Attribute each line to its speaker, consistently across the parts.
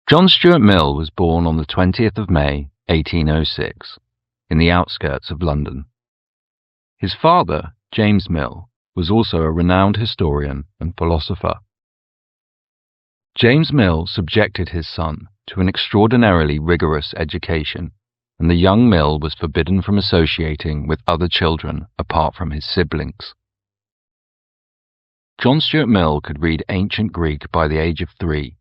Speaker 1: John Stuart Mill was born on the 20th of May, 1806, in the outskirts of London. His father, James Mill, was also a renowned historian and philosopher. James Mill subjected his son to an extraordinarily rigorous education, and the young Mill was forbidden from associating with other children apart from his siblings. John Stuart Mill could read ancient Greek by the age of 3.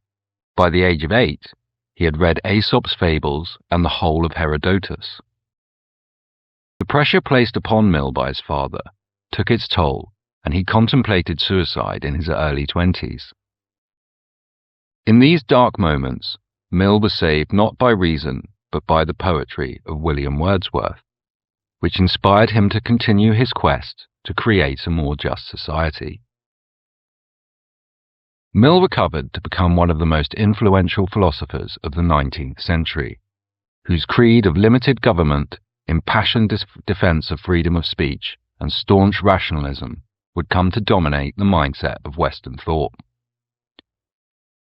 Speaker 1: By the age of 8, he had read Aesop's fables and the whole of Herodotus. The pressure placed upon Mill by his father took its toll, and he contemplated suicide in his early 20s. In these dark moments, Mill was saved not by reason, but by the poetry of William Wordsworth, which inspired him to continue his quest to create a more just society. Mill recovered to become one of the most influential philosophers of the 19th century, whose creed of limited government, impassioned defense of freedom of speech, and staunch rationalism would come to dominate the mindset of Western thought.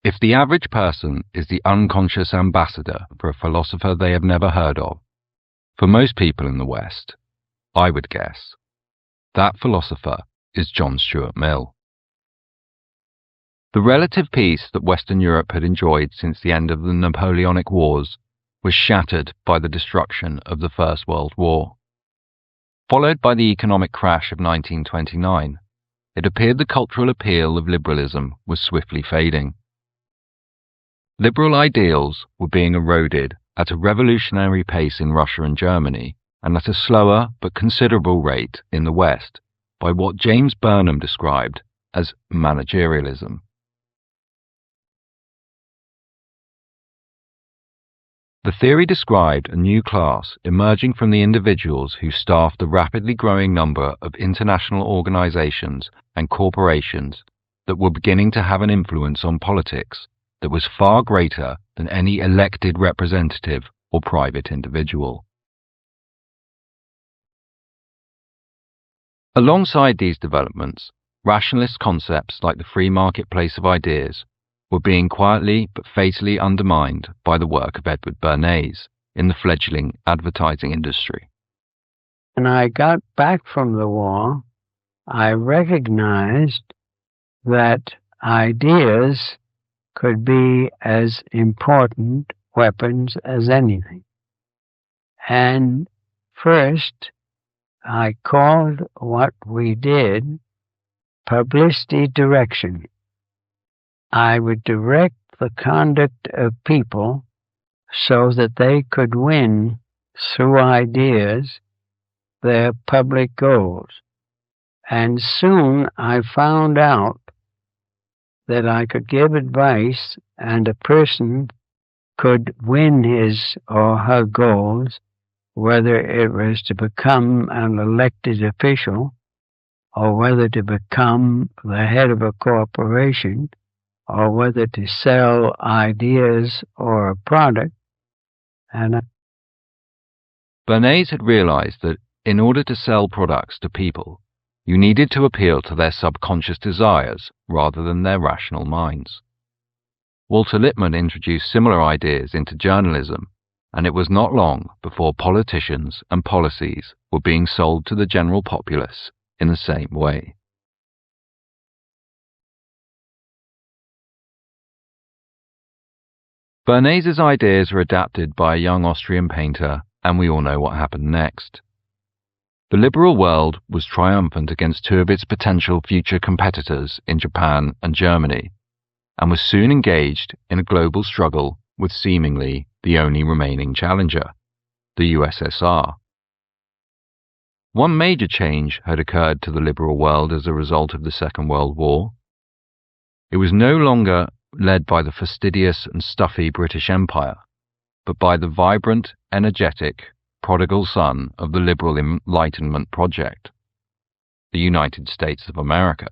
Speaker 1: If the average person is the unconscious ambassador for a philosopher they have never heard of, for most people in the West, I would guess, that philosopher is John Stuart Mill. The relative peace that Western Europe had enjoyed since the end of the Napoleonic Wars was shattered by the destruction of the First World War. Followed by the economic crash of 1929, it appeared the cultural appeal of liberalism was swiftly fading. Liberal ideals were being eroded at a revolutionary pace in Russia and Germany, and at a slower but considerable rate in the West, by what James Burnham described as managerialism. The theory described a new class emerging from the individuals who staffed the rapidly growing number of international organizations and corporations that were beginning to have an influence on politics that was far greater than any elected representative or private individual. Alongside these developments, rationalist concepts like the free marketplace of ideas were being quietly but fatally undermined by the work of Edward Bernays in the fledgling advertising industry.
Speaker 2: When I got back from the war, I recognized that ideas could be as important weapons as anything. And first, I called what we did publicity direction. I would direct the conduct of people so that they could win, through ideas, their public goals. And soon I found out that I could give advice and a person could win his or her goals, whether it was to become an elected official or whether to become the head of a corporation, or whether to sell ideas or a product. And
Speaker 1: Bernays had realized that in order to sell products to people, you needed to appeal to their subconscious desires rather than their rational minds. Walter Lippmann introduced similar ideas into journalism, and it was not long before politicians and policies were being sold to the general populace in the same way. Bernays' ideas were adapted by a young Austrian painter, and we all know what happened next. The liberal world was triumphant against two of its potential future competitors in Japan and Germany, and was soon engaged in a global struggle with seemingly the only remaining challenger, the USSR. One major change had occurred to the liberal world as a result of the Second World War. It was no longer led by the fastidious and stuffy British Empire, but by the vibrant, energetic, prodigal son of the liberal Enlightenment project, the United States of America.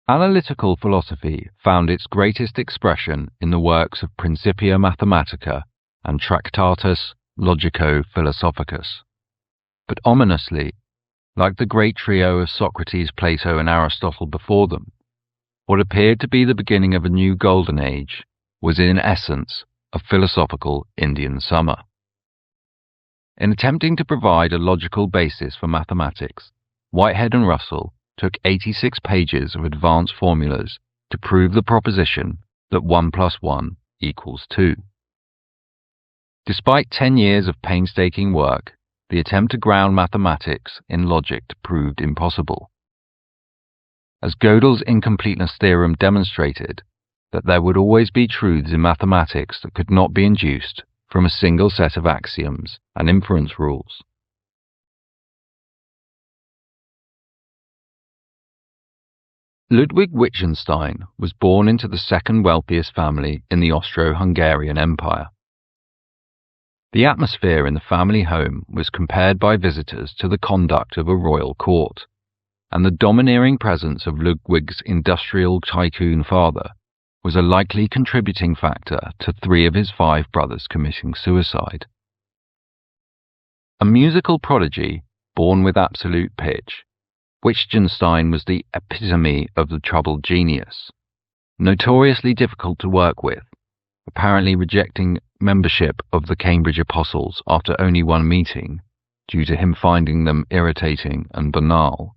Speaker 1: Analytical philosophy found its greatest expression in the works of Principia Mathematica and Tractatus Logico-Philosophicus. But ominously, Like the great trio of Socrates, Plato, and Aristotle before them, what appeared to be the beginning of a new golden age was in essence a philosophical Indian summer. In attempting to provide a logical basis for mathematics, Whitehead and Russell took 86 pages of advanced formulas to prove the proposition that 1 + 1 = 2. Despite 10 years of painstaking work, the attempt to ground mathematics in logic proved impossible. As Gödel's incompleteness theorem demonstrated, that there would always be truths in mathematics that could not be induced from a single set of axioms and inference rules. Ludwig Wittgenstein was born into the second wealthiest family in the Austro-Hungarian Empire. The atmosphere in the family home was compared by visitors to the conduct of a royal court, and the domineering presence of Ludwig's industrial tycoon father was a likely contributing factor to 3 of his 5 brothers committing suicide. A musical prodigy, born with absolute pitch, Wittgenstein was the epitome of the troubled genius, notoriously difficult to work with, apparently rejecting membership of the Cambridge Apostles after only one meeting, due to him finding them irritating and banal.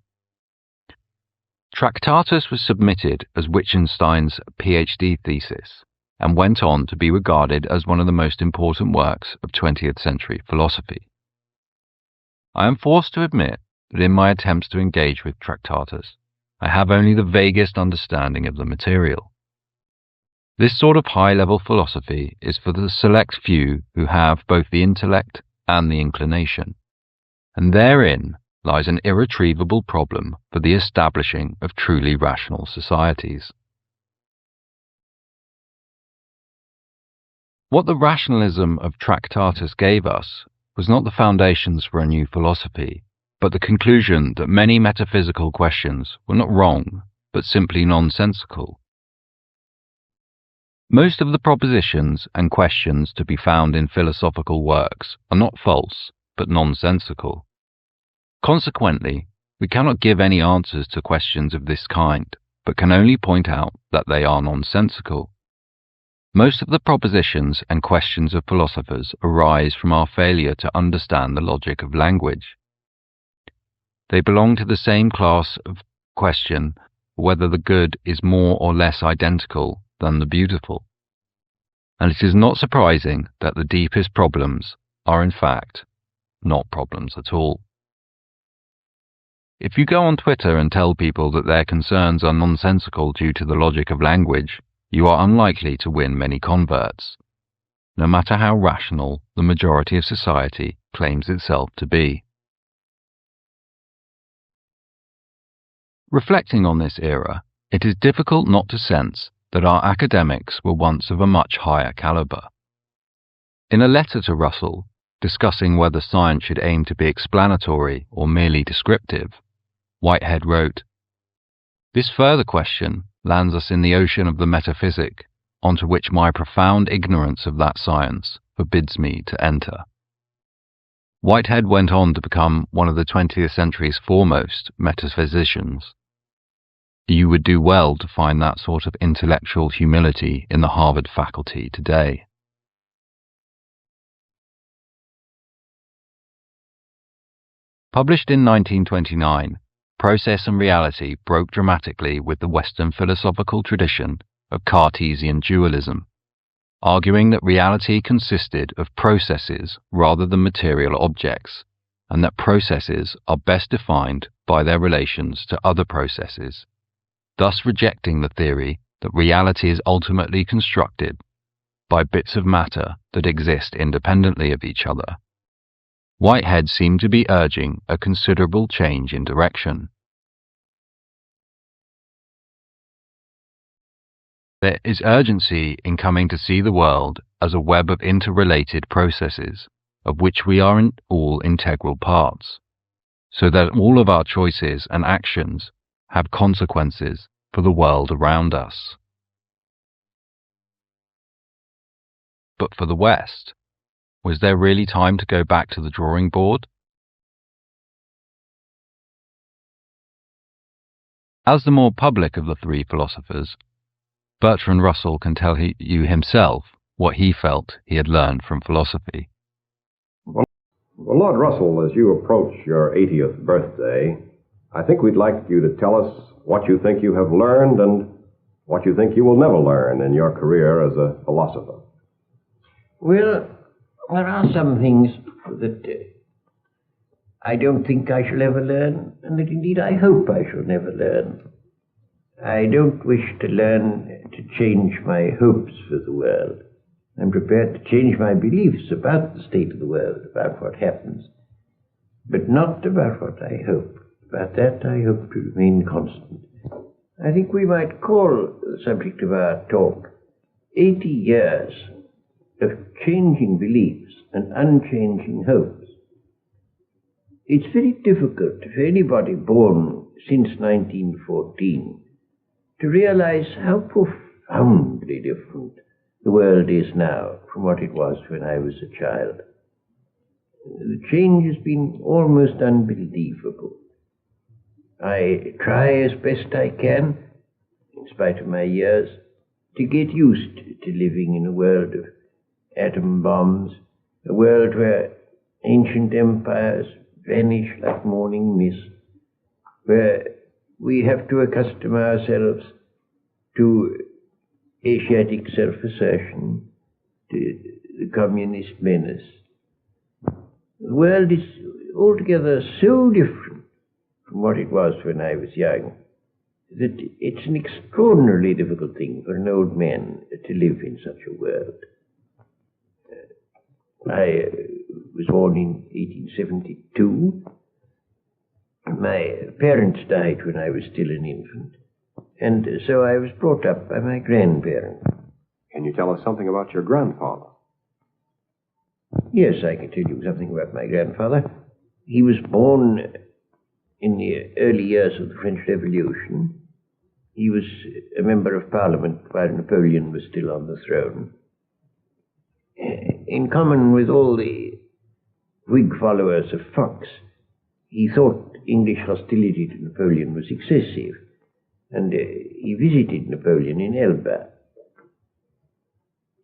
Speaker 1: Tractatus was submitted as Wittgenstein's PhD thesis, and went on to be regarded as one of the most important works of 20th century philosophy. I am forced to admit that in my attempts to engage with Tractatus, I have only the vaguest understanding of the material. This sort of high-level philosophy is for the select few who have both the intellect and the inclination, and therein lies an irretrievable problem for the establishing of truly rational societies. What the rationalism of Tractatus gave us was not the foundations for a new philosophy, but the conclusion that many metaphysical questions were not wrong, but simply nonsensical. Most of the propositions and questions to be found in philosophical works are not false, but nonsensical. Consequently, we cannot give any answers to questions of this kind, but can only point out that they are nonsensical. Most of the propositions and questions of philosophers arise from our failure to understand the logic of language. They belong to the same class of question whether the good is more or less identical than the beautiful. And it is not surprising that the deepest problems are in fact not problems at all. If you go on Twitter and tell people that their concerns are nonsensical due to the logic of language, you are unlikely to win many converts, no matter how rational the majority of society claims itself to be. Reflecting on this era, it is difficult not to sense that our academics were once of a much higher caliber. In a letter to Russell, discussing whether science should aim to be explanatory or merely descriptive, Whitehead wrote, "This further question lands us in the ocean of the metaphysic, onto which my profound ignorance of that science forbids me to enter." Whitehead went on to become one of the 20th century's foremost metaphysicians. You would do well to find that sort of intellectual humility in the Harvard faculty today. Published in 1929, Process and Reality broke dramatically with the Western philosophical tradition of Cartesian dualism, arguing that reality consisted of processes rather than material objects, and that processes are best defined by their relations to other processes, thus rejecting the theory that reality is ultimately constructed by bits of matter that exist independently of each other. Whitehead seemed to be urging a considerable change in direction. There is urgency in coming to see the world as a web of interrelated processes, of which we are all integral parts, so that all of our choices and actions have consequences for the world around us. But for the West, was there really time to go back to the drawing board? As the more public of the three philosophers, Bertrand Russell can tell you himself what he felt he had learned from philosophy.
Speaker 3: Well, Lord Russell, as you approach your 80th birthday, I think we'd like you to tell us what you think you have learned and what you think you will never learn in your career as a philosopher.
Speaker 4: Well, there are some things that I don't think I shall ever learn, and that indeed I hope I shall never learn. I don't wish to learn to change my hopes for the world. I'm prepared to change my beliefs about the state of the world, about what happens, but not about what I hope. About that I hope to remain constant. I think we might call the subject of our talk 80 years of changing beliefs and unchanging hopes. It's very difficult for anybody born since 1914 to realize how profoundly different the world is now from what it was when I was a child. The change has been almost unbelievable. I try as best I can, in spite of my years, to get used to living in a world of atom bombs, a world where ancient empires vanish like morning mist, where we have to accustom ourselves to Asiatic self-assertion, to the communist menace. The world is altogether so different from what it was when I was young that it's an extraordinarily difficult thing for an old man to live in such a world. I was born in 1872. My parents died when I was still an infant, and so I was brought up by my grandparents.
Speaker 3: Can you tell us something about your grandfather?
Speaker 4: Yes, I can tell you something about my grandfather. He was born in the early years of the French Revolution. He was a member of Parliament while Napoleon was still on the throne. In common with all the Whig followers of Fox, he thought English hostility to Napoleon was excessive, and he visited Napoleon in Elba.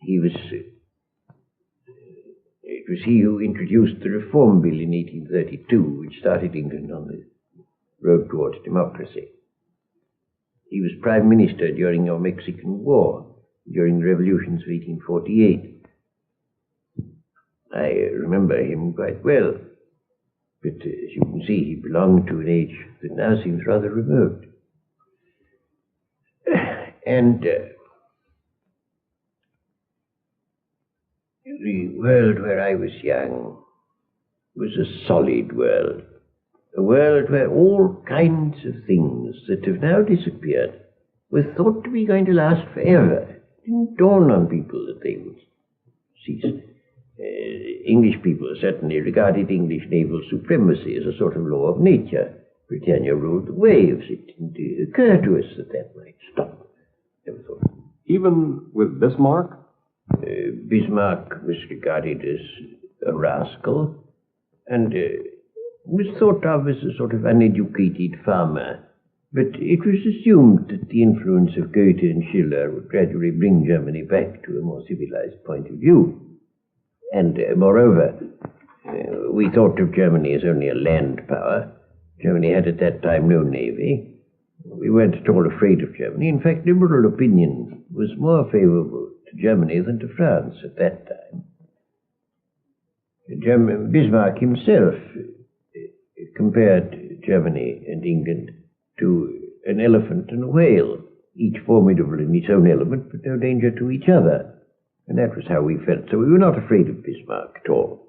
Speaker 4: It was he who introduced the Reform Bill in 1832, which started England on the road towards democracy. He was Prime Minister during the Mexican War, during the revolutions of 1848. I remember him quite well, but as you can see, he belonged to an age that now seems rather remote. And the world where I was young was a solid world, a world where all kinds of things that have now disappeared were thought to be going to last forever. It didn't dawn on people that they would cease. English people certainly regarded English naval supremacy as a sort of law of nature. Britannia ruled the waves. It didn't occur to us that that might stop. Never thought.
Speaker 3: Even with Bismarck?
Speaker 4: Bismarck was regarded as a rascal and was thought of as a sort of uneducated farmer. But it was assumed that the influence of Goethe and Schiller would gradually bring Germany back to a more civilized point of view. And moreover, we thought of Germany as only a land power. Germany had at that time no navy. We weren't at all afraid of Germany. In fact, liberal opinion was more favorable to Germany than to France at that time. Bismarck himself compared Germany and England to an elephant and a whale, each formidable in its own element, but no danger to each other. And that was how we felt. So we were not afraid of Bismarck at all.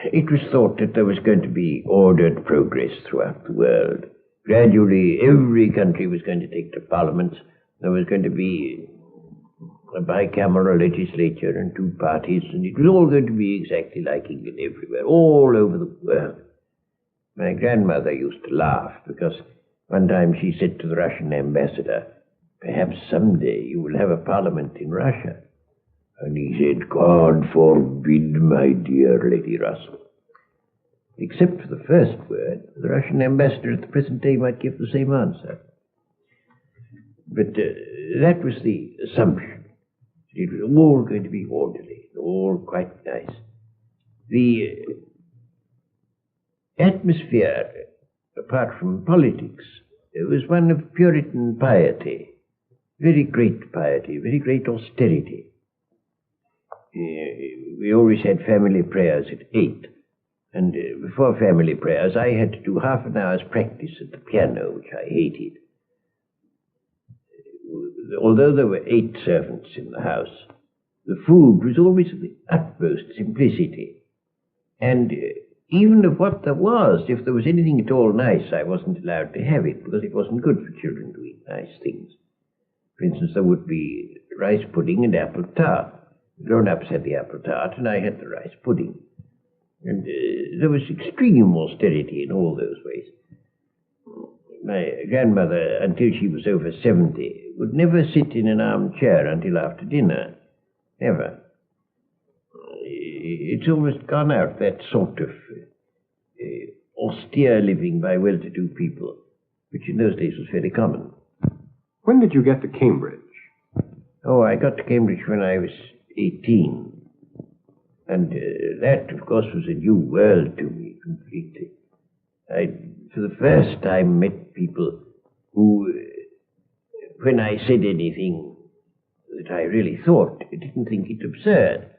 Speaker 4: It was thought that there was going to be ordered progress throughout the world. Gradually, every country was going to take to parliaments. There was going to be a bicameral legislature and two parties, and it was all going to be exactly like England everywhere, all over the world. My grandmother used to laugh because one time she said to the Russian ambassador, "Perhaps someday you will have a parliament in Russia." And he said, "God forbid, my dear Lady Russell." Except for the first word, the Russian ambassador at the present day might give the same answer. But that was the assumption. It was all going to be orderly, all quite nice. The atmosphere, apart from politics, it was one of Puritan piety, very great piety, very great austerity. We always had family prayers at 8, and before family prayers I had to do half an hour's practice at the piano, which I hated. Although there were 8 servants in the house, the food was always of the utmost simplicity. And even of what there was, if there was anything at all nice, I wasn't allowed to have it, because it wasn't good for children to eat nice things. For instance, there would be rice pudding and apple tart. Grown-ups had the apple tart, and I had the rice pudding. And there was extreme austerity in all those ways. My grandmother, until she was over 70, would never sit in an armchair until after dinner. Never. It's almost gone out, that sort of austere living by well-to-do people, which in those days was very common.
Speaker 3: When did you get to Cambridge?
Speaker 4: Oh, I got to Cambridge when I was 18. And that, of course, was a new world to me completely. I, for the first time, met people who, when I said anything that I really thought, didn't think it absurd.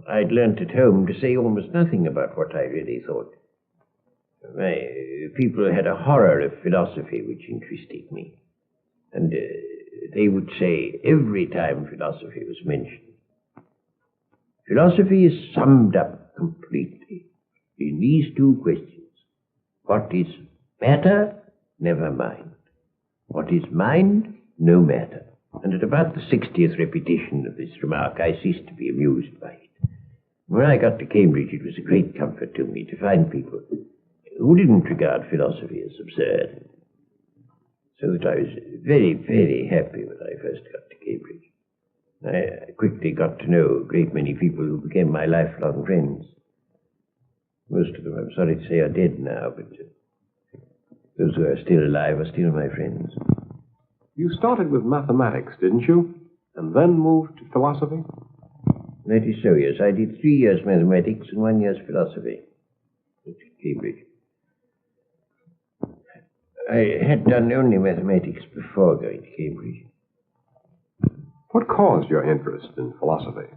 Speaker 4: I'd learnt at home to say almost nothing about what I really thought. People had a horror of philosophy which interested me. And they would say every time philosophy was mentioned, philosophy is summed up completely in these 2 questions. What is matter? Never mind. What is mind? No matter. And at about the 60th repetition of this remark, I ceased to be amused by it. When I got to Cambridge, it was a great comfort to me to find people who didn't regard philosophy as absurd. So that I was very, very happy when I first got to Cambridge. I quickly got to know a great many people who became my lifelong friends. Most of them, I'm sorry to say, are dead now, but those who are still alive are still my friends.
Speaker 3: You started with mathematics, didn't you? And then moved to philosophy?
Speaker 4: That is so, yes. I did 3 years mathematics and 1 year's philosophy at Cambridge. I had done only mathematics before going to Cambridge.
Speaker 3: What caused your interest in philosophy?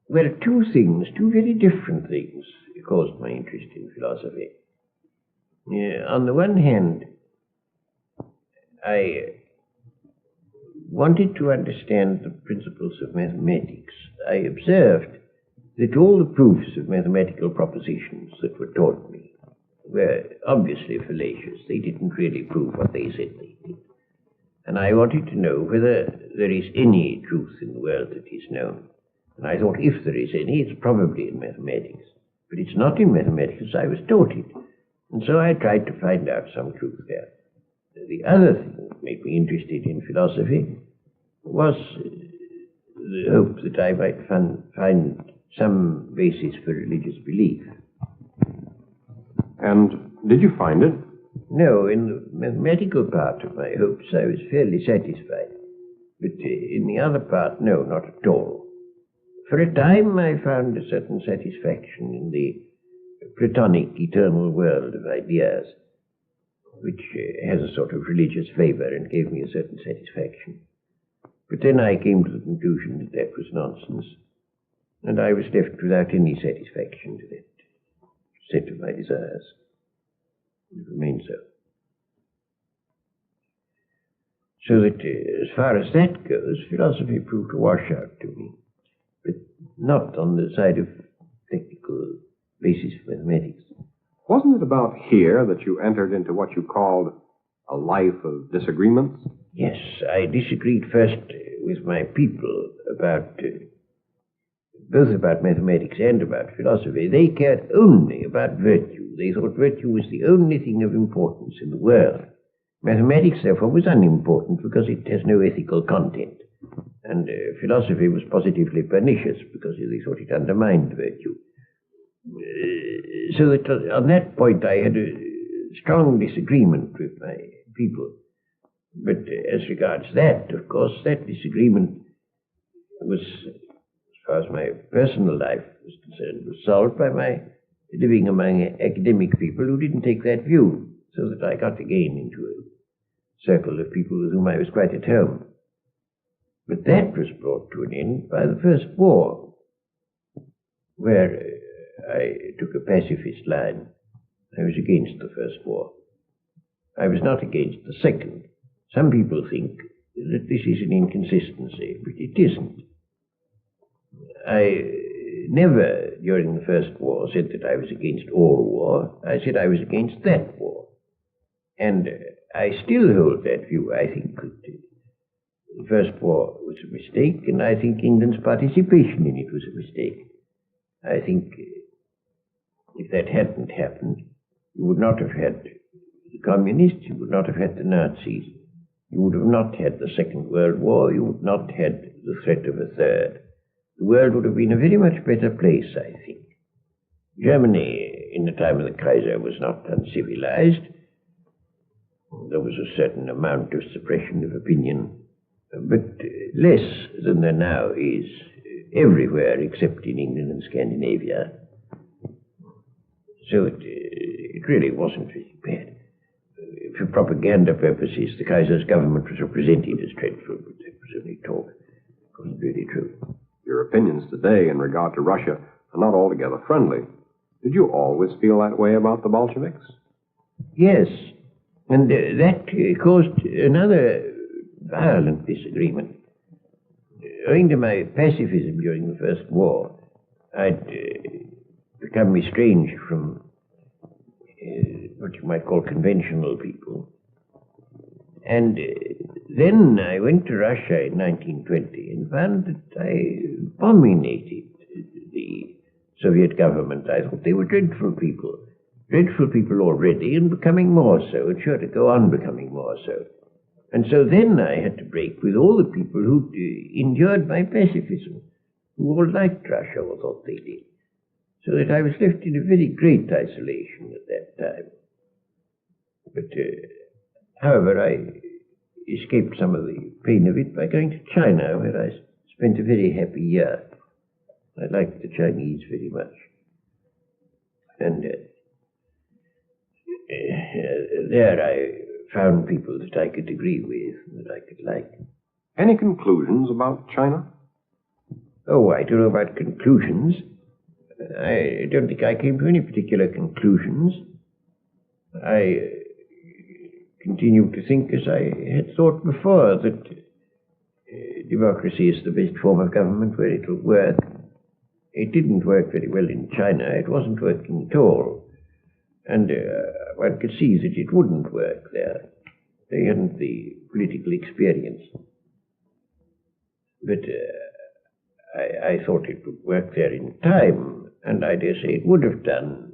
Speaker 4: Well, 2 things, 2 very different things caused my interest in philosophy. On the one hand, I wanted to understand the principles of mathematics. I observed that all the proofs of mathematical propositions that were taught me were obviously fallacious. They didn't really prove what they said they did. And I wanted to know whether there is any truth in the world that is known. And I thought if there is any, it's probably in mathematics. But it's not in mathematics as I was taught it. And so I tried to find out some truth there. The other thing that made me interested in philosophy was the hope that I might find some basis for religious belief.
Speaker 3: And did you find it?
Speaker 4: No, in the mathematical part of my hopes I was fairly satisfied. But in the other part, no, not at all. For a time I found a certain satisfaction in the Platonic eternal world of ideas, which has a sort of religious flavor and gave me a certain satisfaction. But then I came to the conclusion that that was nonsense, and I was left without any satisfaction to that set of my desires. It remained so. So that as far as that goes, philosophy proved a washout to me, but not on the side of technical basis of mathematics.
Speaker 3: Wasn't it about here that you entered into what you called a life of disagreements?
Speaker 4: Yes, I disagreed first with my people about both about mathematics and about philosophy. They cared only about virtue. They thought virtue was the only thing of importance in the world. Mathematics, therefore, was unimportant because it has no ethical content. And philosophy was positively pernicious because they thought it undermined virtue. So that on that point I had a strong disagreement with my people. But as regards that, of course, that disagreement was, as far as my personal life was concerned, was solved by my living among academic people who didn't take that view, so that I got again into a circle of people with whom I was quite at home. But that was brought to an end by the First War, where I took a pacifist line. I was against the First War. I was not against the Second. Some people think that this is an inconsistency, but it isn't. I never, during the First War, said that I was against all war. I said I was against that war. And I still hold that view. I think that the First War was a mistake, and I think England's participation in it was a mistake. I think if that hadn't happened, you would not have had the communists, you would not have had the Nazis, you would have not had the Second World War, you would not have had the threat of a third. The world would have been a very much better place, I think. Germany, in the time of the Kaiser, was not uncivilized. There was a certain amount of suppression of opinion, but less than there now is everywhere except in England and Scandinavia. So it really wasn't really bad. For propaganda purposes, the Kaiser's government was represented as dreadful, but that was only talk. It wasn't really true.
Speaker 3: Your opinions today in regard to Russia are not altogether friendly. Did you always feel that way about the Bolsheviks?
Speaker 4: Yes, and that caused another violent disagreement. Owing to my pacifism during the First War, I'd become estranged from what you might call conventional people. And then I went to Russia in 1920 and found that I abominated the Soviet government. I thought they were dreadful people already and becoming more so, and sure to go on becoming more so. And so then I had to break with all the people who endured my pacifism, who all liked Russia or thought they did. So that I was left in a very great isolation at that time. But, however, I escaped some of the pain of it by going to China, where I spent a very happy year. I liked the Chinese very much. And there I found people that I could agree with, that I could like.
Speaker 3: Any conclusions about China?
Speaker 4: Oh, I don't know about conclusions. I don't think I came to any particular conclusions. I continue to think, as I had thought before, that democracy is the best form of government where it will work. It didn't work very well in China. It wasn't working at all. And one could see that it wouldn't work there. They hadn't the political experience. But I thought it would work there in time, and I dare say it would have done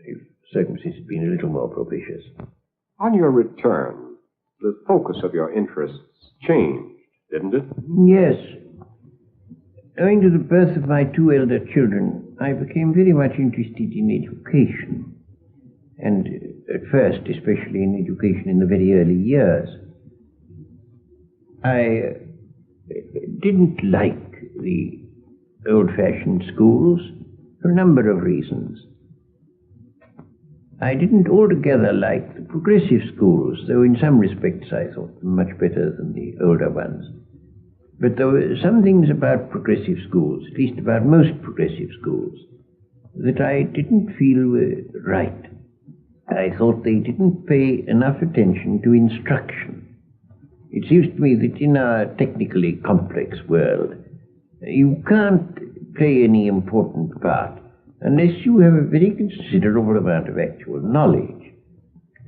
Speaker 4: if circumstances had been a little more propitious.
Speaker 3: On your return, the focus of your interests changed, didn't it?
Speaker 4: Yes. Owing to the birth of my two elder children, I became very much interested in education. And at first, especially in education in the very early years. I didn't like the old-fashioned schools for a number of reasons. I didn't altogether like the progressive schools, though in some respects I thought them much better than the older ones. But there were some things about progressive schools, at least about most progressive schools, that I didn't feel were right. I thought they didn't pay enough attention to instruction. It seems to me that in our technically complex world, you can't play any important part unless you have a very considerable amount of actual knowledge.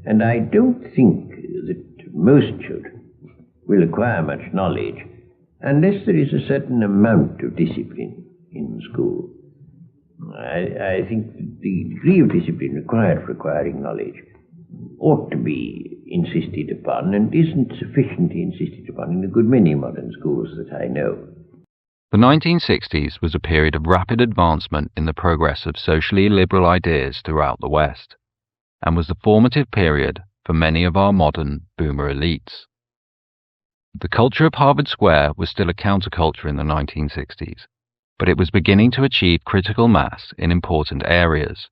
Speaker 4: And I don't think that most children will acquire much knowledge unless there is a certain amount of discipline in school. I think the degree of discipline required for acquiring knowledge ought to be insisted upon, and isn't sufficiently insisted upon in a good many modern schools that I know.
Speaker 1: The 1960s was a period of rapid advancement in the progress of socially liberal ideas throughout the West, and was the formative period for many of our modern boomer elites. The culture of Harvard Square was still a counterculture in the 1960s, but it was beginning to achieve critical mass in important areas,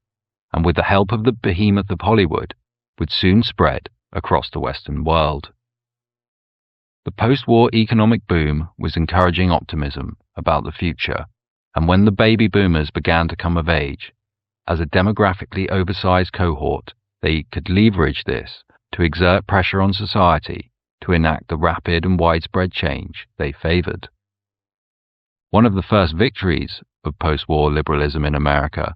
Speaker 1: and with the help of the behemoth of Hollywood, would soon spread across the Western world. The post-war economic boom was encouraging optimism about the future, and when the baby boomers began to come of age, as a demographically oversized cohort, they could leverage this to exert pressure on society to enact the rapid and widespread change they favored. One of the first victories of post-war liberalism in America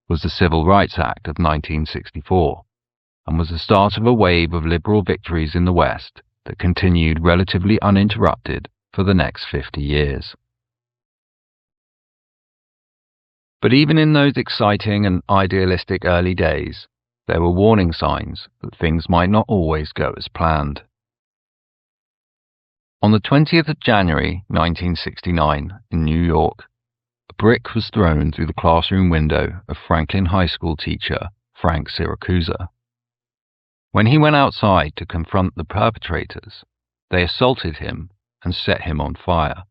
Speaker 1: was the Civil Rights Act of 1964, and was the start of a wave of liberal victories in the West that continued relatively uninterrupted for the next 50 years. But even in those exciting and idealistic early days, there were warning signs that things might not always go as planned. On the 20th of January 1969 in New York, a brick was thrown through the classroom window of Franklin High School teacher Frank Siracusa. When he went outside to confront the perpetrators, they assaulted him and set him on fire.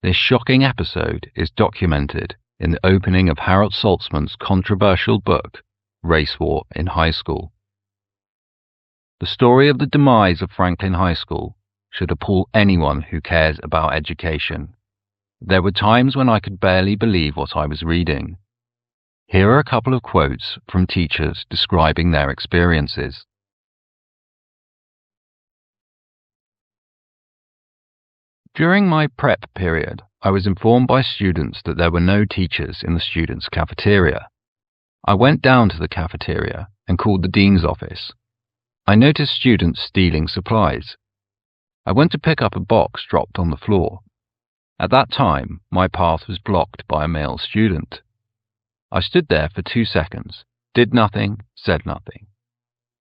Speaker 1: This shocking episode is documented in the opening of Harold Saltzman's controversial book, Race War in High School. The story of the demise of Franklin High School should appall anyone who cares about education. There were times when I could barely believe what I was reading. Here are a couple of quotes from teachers describing their experiences. During my prep period, I was informed by students that there were no teachers in the students' cafeteria. I went down to the cafeteria and called the dean's office. I noticed students stealing supplies. I went to pick up a box dropped on the floor. At that time, my path was blocked by a male student. I stood there for 2 seconds, did nothing, said nothing.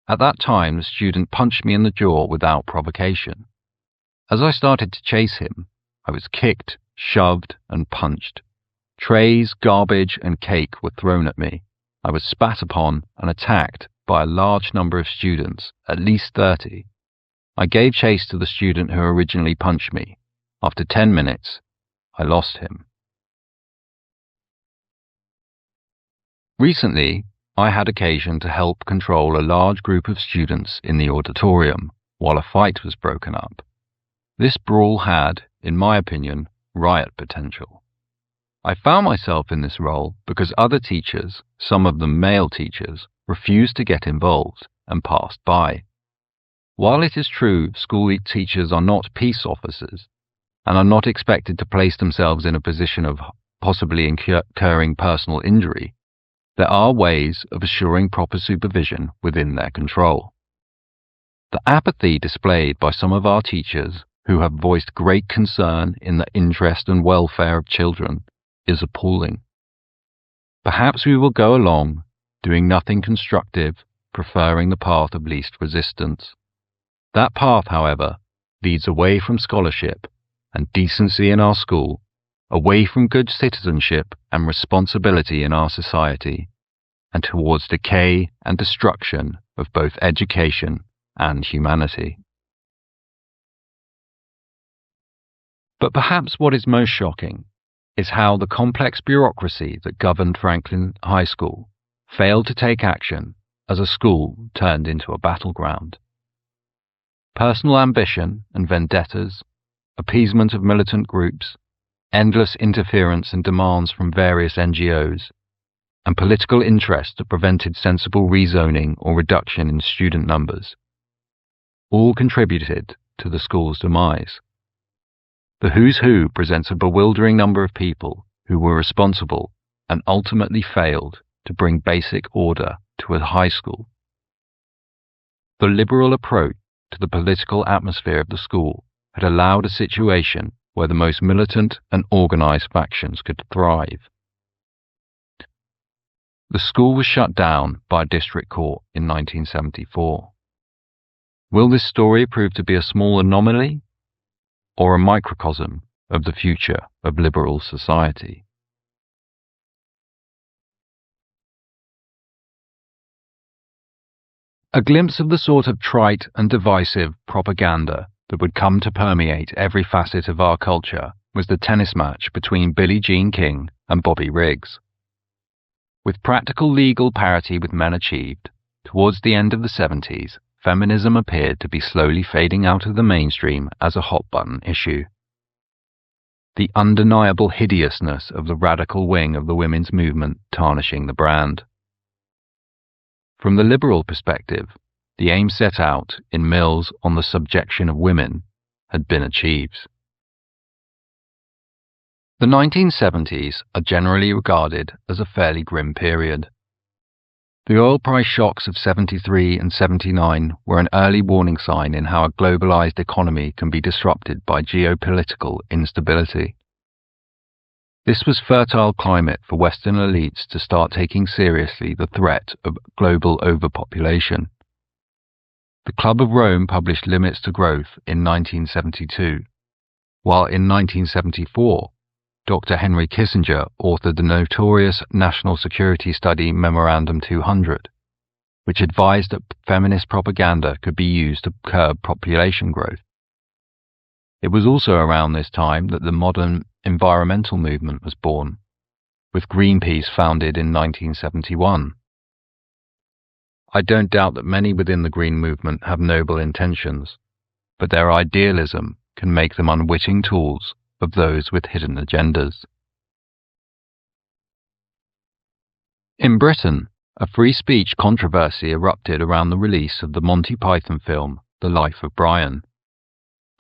Speaker 1: At that time, the student punched me in the jaw without provocation. As I started to chase him, I was kicked, shoved, and punched. Trays, garbage, and cake were thrown at me. I was spat upon and attacked by a large number of students, at least 30. I gave chase to the student who originally punched me. After 10 minutes, I lost him. Recently, I had occasion to help control a large group of students in the auditorium while a fight was broken up. This brawl had, in my opinion, riot potential. I found myself in this role because other teachers, some of them male teachers, refused to get involved and passed by. While it is true school teachers are not peace officers and are not expected to place themselves in a position of possibly incurring personal injury, there are ways of assuring proper supervision within their control. The apathy displayed by some of our teachers who have voiced great concern in the interest and welfare of children is appalling. Perhaps we will go along, doing nothing constructive, preferring the path of least resistance. That path, however, leads away from scholarship and decency in our school, away from good citizenship and responsibility in our society, and towards decay and destruction of both education and humanity. But perhaps what is most shocking is how the complex bureaucracy that governed Franklin High School failed to take action as a school turned into a battleground. Personal ambition and vendettas, appeasement of militant groups, endless interference and demands from various NGOs, and political interest that prevented sensible rezoning or reduction in student numbers, all contributed to the school's demise. The Who's Who presents a bewildering number of people who were responsible and ultimately failed to bring basic order to a high school. The liberal approach to the political atmosphere of the school had allowed a situation where the most militant and organized factions could thrive. The school was shut down by a district court in 1974. Will this story prove to be a small anomaly or a microcosm of the future of liberal society. A glimpse of the sort of trite and divisive propaganda that would come to permeate every facet of our culture was the tennis match between Billie Jean King and Bobby Riggs. With practical legal parity with men achieved, towards the end of the 70s, feminism appeared to be slowly fading out of the mainstream as a hot-button issue. The undeniable hideousness of the radical wing of the women's movement tarnishing the brand. From the liberal perspective, the aim set out in Mill's On the Subjection of Women had been achieved. The 1970s are generally regarded as a fairly grim period. The oil price shocks of 73 and 79 were an early warning sign in how a globalized economy can be disrupted by geopolitical instability. This was fertile climate for Western elites to start taking seriously the threat of global overpopulation. The Club of Rome published Limits to Growth in 1972, while in 1974, Dr. Henry Kissinger authored the notorious National Security Study Memorandum 200, which advised that feminist propaganda could be used to curb population growth. It was also around this time that the modern environmental movement was born, with Greenpeace founded in 1971. I don't doubt that many within the Green movement have noble intentions, but their idealism can make them unwitting tools of those with hidden agendas. In Britain, a free speech controversy erupted around the release of the Monty Python film The Life of Brian,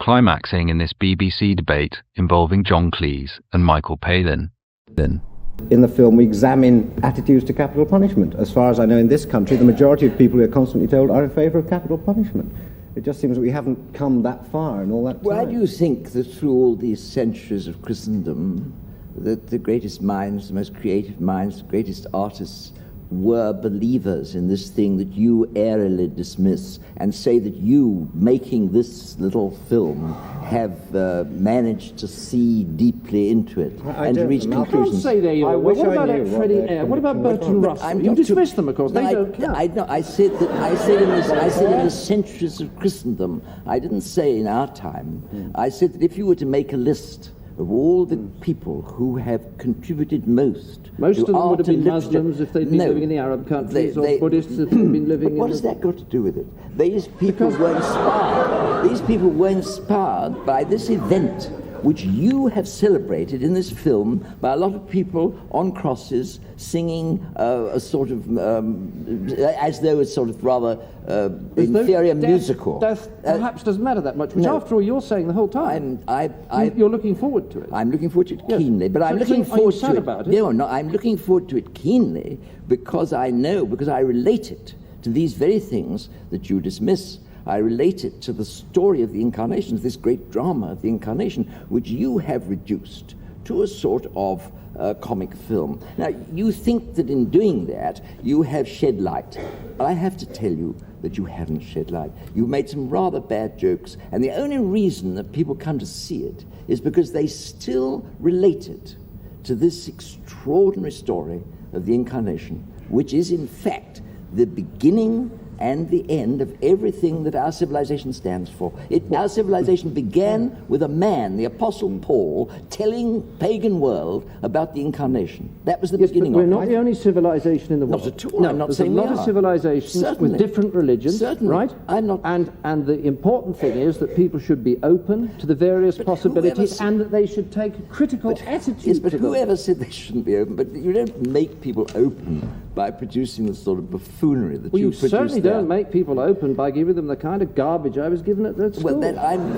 Speaker 1: climaxing in this BBC debate involving John Cleese and Michael Palin.
Speaker 5: In the film, we examine attitudes to capital punishment. As far as I know, in this country, the majority of people we are constantly told are in favour of capital punishment. It just seems that we haven't come that far in all that time.
Speaker 6: Why do you think that through all these centuries of Christendom, that the greatest minds, the most creative minds, the greatest artists were believers in this thing that you airily dismiss and say that you, making this little film, have managed to see deeply into it and to reach conclusions?
Speaker 7: I can't say they are. What about Freddie Air? What about Bertrand Russell? You dismiss them, of course. They don't count.
Speaker 6: I said in the centuries of Christendom. I didn't say in our time. I said that if you were to make a list of all the people who have contributed most
Speaker 7: of them would have been Muslims if they'd been living in the Arab countries, or Buddhists if they'd been living in...
Speaker 6: What has that got to do with it? These people were inspired. These people were inspired by this event, which you have celebrated in this film by a lot of people on crosses singing a sort of, as though it's sort of rather inferior musical.
Speaker 7: Death perhaps doesn't matter that much, which after all you're saying the whole time. You're looking forward to it.
Speaker 6: I'm looking forward to it keenly, but I'm looking forward to it.
Speaker 7: About it.
Speaker 6: No, I'm looking forward to it keenly because I relate it to these very things that you dismiss. I relate it to the story of the Incarnation, this great drama of the Incarnation, which you have reduced to a sort of comic film. Now, you think that in doing that, you have shed light. But I have to tell you that you haven't shed light. You've made some rather bad jokes, and the only reason that people come to see it is because they still relate it to this extraordinary story of the Incarnation, which is, in fact, the beginning and the end of everything that our civilization stands for. Our civilization began with a man, the Apostle Paul, telling pagan world about the Incarnation. That was the beginning of it.
Speaker 7: We're not the only civilization in the world.
Speaker 6: Not at all.
Speaker 7: No,
Speaker 6: I'm not
Speaker 7: there's
Speaker 6: saying
Speaker 7: a lot of civilizations with different religions, right?
Speaker 6: I'm not.
Speaker 7: And the important thing is that people should be open to the various possibilities and that they should take a critical attitude.
Speaker 6: Yes, but whoever said they shouldn't be open? But you don't make people open by producing the sort of buffoonery that you produce.
Speaker 7: You certainly don't make people open by giving them the kind of garbage I was given at school.
Speaker 6: Well, then I'm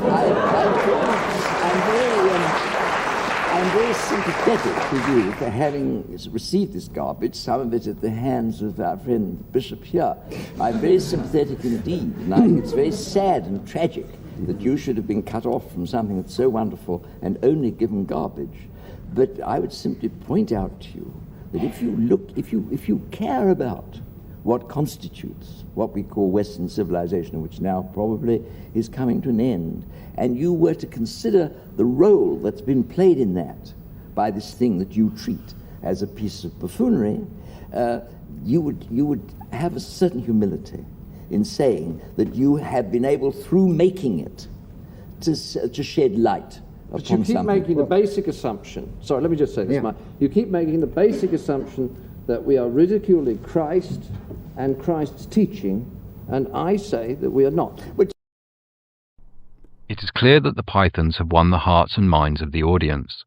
Speaker 6: very sympathetic to you for having received this garbage, some of it at the hands of our friend the Bishop here. I'm very sympathetic indeed, and I think it's very sad and tragic that you should have been cut off from something that's so wonderful and only given garbage. But I would simply point out to you that if you care about what constitutes what we call Western civilization, which now probably is coming to an end, and you were to consider the role that's been played in that by this thing that you treat as a piece of buffoonery, you would have a certain humility in saying that you have been able, through making it, to shed light upon something.
Speaker 7: But you keep making the basic assumption. Sorry, let me just say this, Mike. You keep making the basic assumption that we are ridiculing Christ and Christ's teaching, and I say that we are not.
Speaker 1: It is clear that the Pythons have won the hearts and minds of the audience,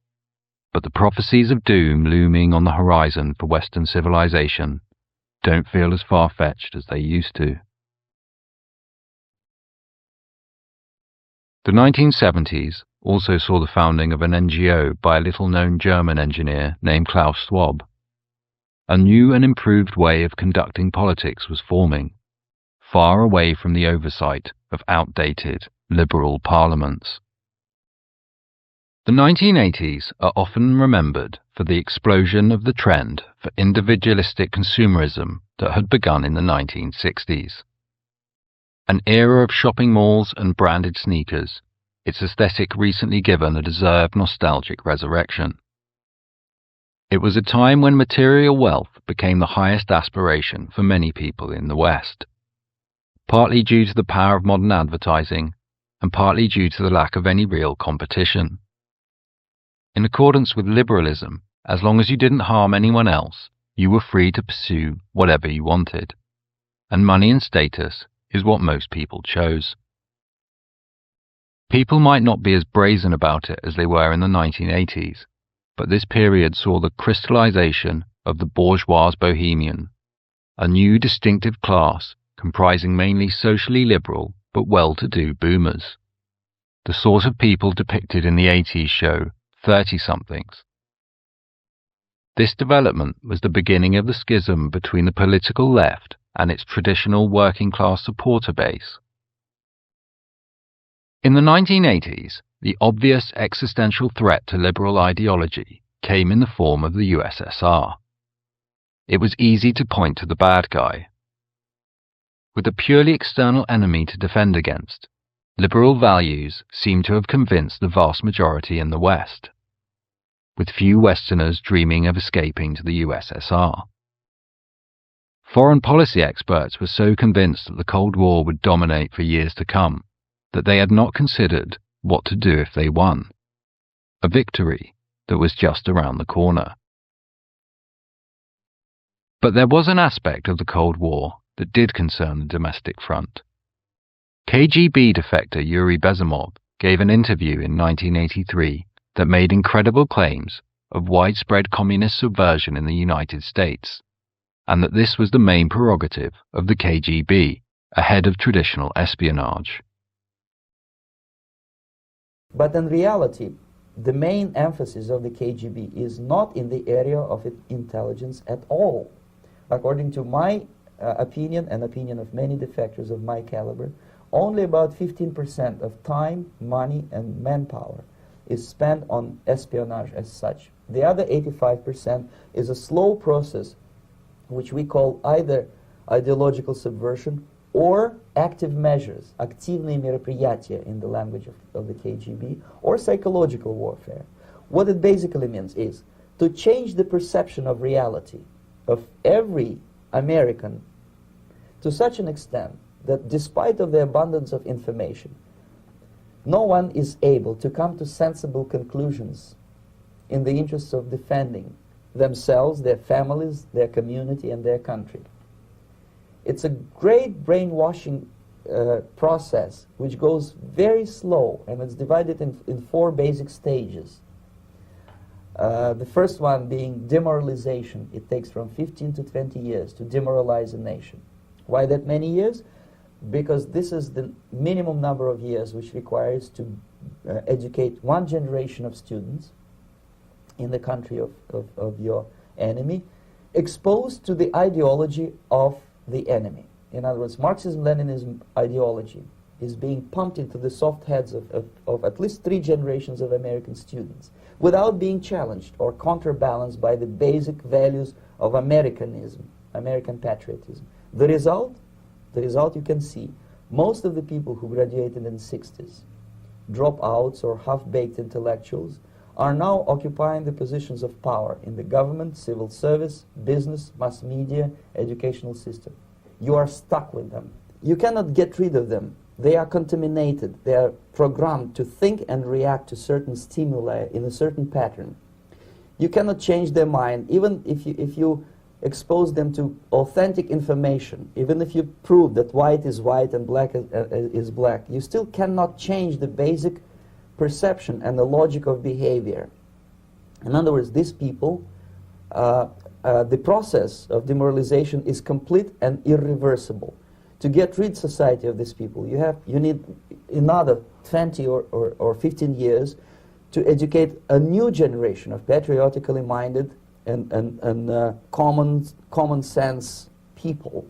Speaker 1: but the prophecies of doom looming on the horizon for Western civilization don't feel as far-fetched as they used to. The 1970s also saw the founding of an NGO by a little-known German engineer named Klaus Schwab. A new and improved way of conducting politics was forming, far away from the oversight of outdated liberal parliaments. The 1980s are often remembered for the explosion of the trend for individualistic consumerism that had begun in the 1960s. An era of shopping malls and branded sneakers, its aesthetic recently given a deserved nostalgic resurrection. It was a time when material wealth became the highest aspiration for many people in the West, partly due to the power of modern advertising and partly due to the lack of any real competition. In accordance with liberalism, as long as you didn't harm anyone else, you were free to pursue whatever you wanted, and money and status is what most people chose. People might not be as brazen about it as they were in the 1980s, but this period saw the crystallization of the bourgeois bohemian, a new distinctive class comprising mainly socially liberal but well-to-do boomers, the sort of people depicted in the 80s show 30-somethings. This development was the beginning of the schism between the political left and its traditional working-class supporter base. In the 1980s, the obvious existential threat to liberal ideology came in the form of the USSR. It was easy to point to the bad guy. With a purely external enemy to defend against, liberal values seem to have convinced the vast majority in the West, with few Westerners dreaming of escaping to the USSR. Foreign policy experts were so convinced that the Cold War would dominate for years to come that they had not considered what to do if they won, a victory that was just around the corner. But there was an aspect of the Cold War that did concern the domestic front. KGB defector Yuri Bezimov gave an interview in 1983 that made incredible claims of widespread communist subversion in the United States, and that this was the main prerogative of the KGB ahead of traditional espionage.
Speaker 8: But in reality, the main emphasis of the KGB is not in the area of intelligence at all. According to my opinion and opinion of many defectors of my caliber, only about 15% of time, money, and manpower is spent on espionage as such. The other 85% is a slow process which we call either ideological subversion or active measures, активные мероприятия in the language of the KGB, or psychological warfare. What it basically means is to change the perception of reality of every American to such an extent that despite of the abundance of information, no one is able to come to sensible conclusions in the interests of defending themselves, their families, their community, and their country. It's a great brainwashing process which goes very slow, and it's divided in four basic stages. The first one being demoralization. It takes from 15 to 20 years to demoralize a nation. Why that many years? Because this is the minimum number of years which requires to educate one generation of students in the country of your enemy, exposed to the ideology of the enemy. In other words, Marxism-Leninism ideology is being pumped into the soft heads of at least 3 generations of American students without being challenged or counterbalanced by the basic values of Americanism, American patriotism. The result you can see. Most of the people who graduated in the 60s, dropouts or half-baked intellectuals, are now occupying the positions of power in the government, civil service, business, mass media, educational system. You are stuck with them. You cannot get rid of them. They are contaminated. They are programmed to think and react to certain stimuli in a certain pattern. You cannot change their mind, even if you expose them to authentic information, even if you prove that white is white and black is black. You still cannot change the basic perception and the logic of behavior. In other words, these people, the process of demoralization is complete and irreversible. To get rid society of these people, you need another 20 or 15 years to educate a new generation of patriotically minded and common sense people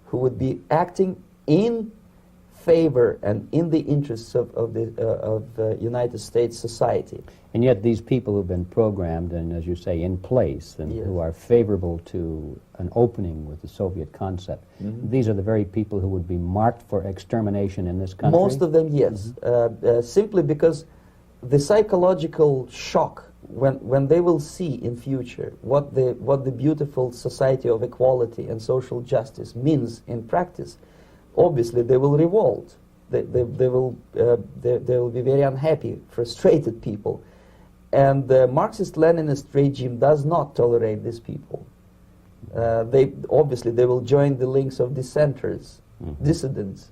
Speaker 8: who would be acting in favor and in the interests of the United States society.
Speaker 9: And yet these people who've been programmed and, as you say, in place and
Speaker 8: Yes.
Speaker 9: who are favorable to an opening with the Soviet concept, these are the very people who would be marked for extermination in this country?
Speaker 8: Most of them, yes. Simply because the psychological shock when they will see in future what the beautiful society of equality and social justice means in practice, obviously they will revolt. They will be very unhappy, frustrated people. And the Marxist-Leninist regime does not tolerate these people. They will join the links of dissenters, dissidents.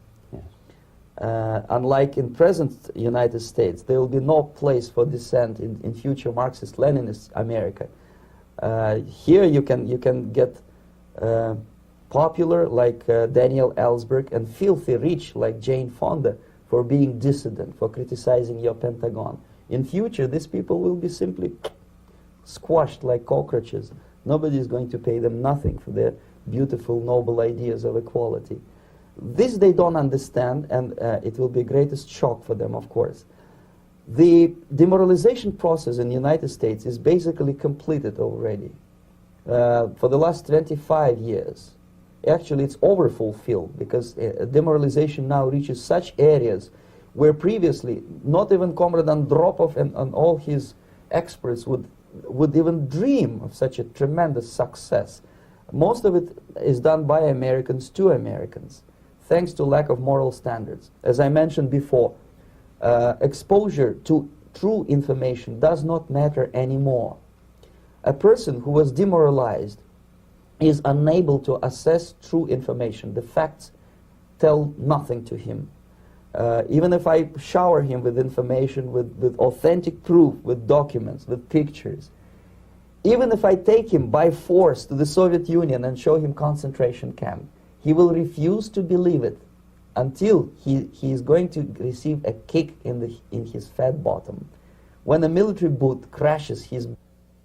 Speaker 8: Unlike in present United States, there will be no place for dissent in future Marxist-Leninist America. Here you can get popular like Daniel Ellsberg and filthy rich like Jane Fonda for being dissident, for criticizing your Pentagon. In future, these people will be simply squashed like cockroaches. Nobody is going to pay them nothing for their beautiful, noble ideas of equality. This they don't understand, and it will be greatest shock for them, of course. The demoralization process in the United States is basically completed already. For the last 25 years. Actually, it's overfulfilled because demoralization now reaches such areas where previously not even Comrade Andropov and all his experts would even dream of such a tremendous success. Most of it is done by Americans to Americans, thanks to lack of moral standards. As I mentioned before, exposure to true information does not matter anymore. A person who was demoralized is unable to assess true information. The facts tell nothing to him. Even if I shower him with information, with authentic proof, with documents, with pictures, even if I take him by force to the Soviet Union and show him concentration camp, he will refuse to believe it until he is going to receive a kick in his fat bottom. When a military boot crashes his,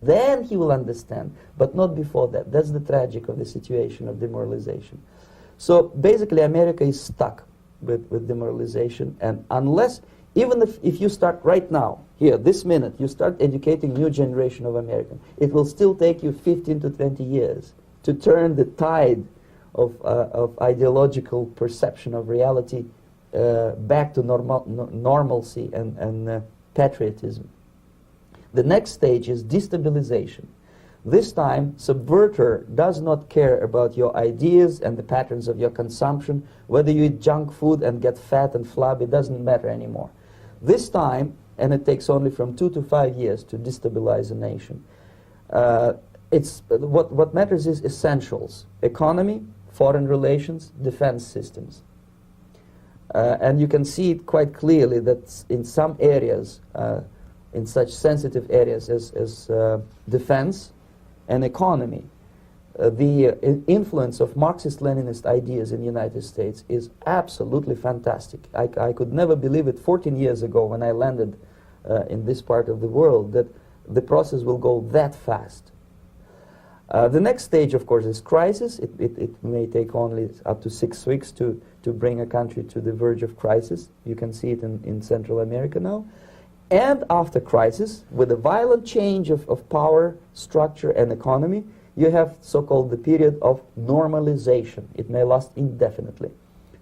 Speaker 8: then he will understand, but not before that. That's the tragic of the situation of demoralization. So basically America is stuck with demoralization, and unless, even if you start right now, here, this minute, you start educating new generation of Americans, it will still take you 15 to 20 years to turn the tide of ideological perception of reality back to normalcy and patriotism. The next stage is destabilization. This time, subverter does not care about your ideas and the patterns of your consumption. Whether you eat junk food and get fat and flabby, it doesn't matter anymore. This time, and it takes only from 2 to 5 years to destabilize a nation, what matters is essentials: economy, foreign relations, defense systems. And you can see it quite clearly that in some areas, in such sensitive areas as defense and economy, the influence of Marxist-Leninist ideas in the United States is absolutely fantastic. I could never believe it 14 years ago when I landed in this part of the world that the process will go that fast. The next stage, of course, is crisis. It may take only up to 6 weeks to bring a country to the verge of crisis. You can see it in Central America now. And after crisis, with a violent change of power, structure, and economy, you have so-called the period of normalization. It may last indefinitely.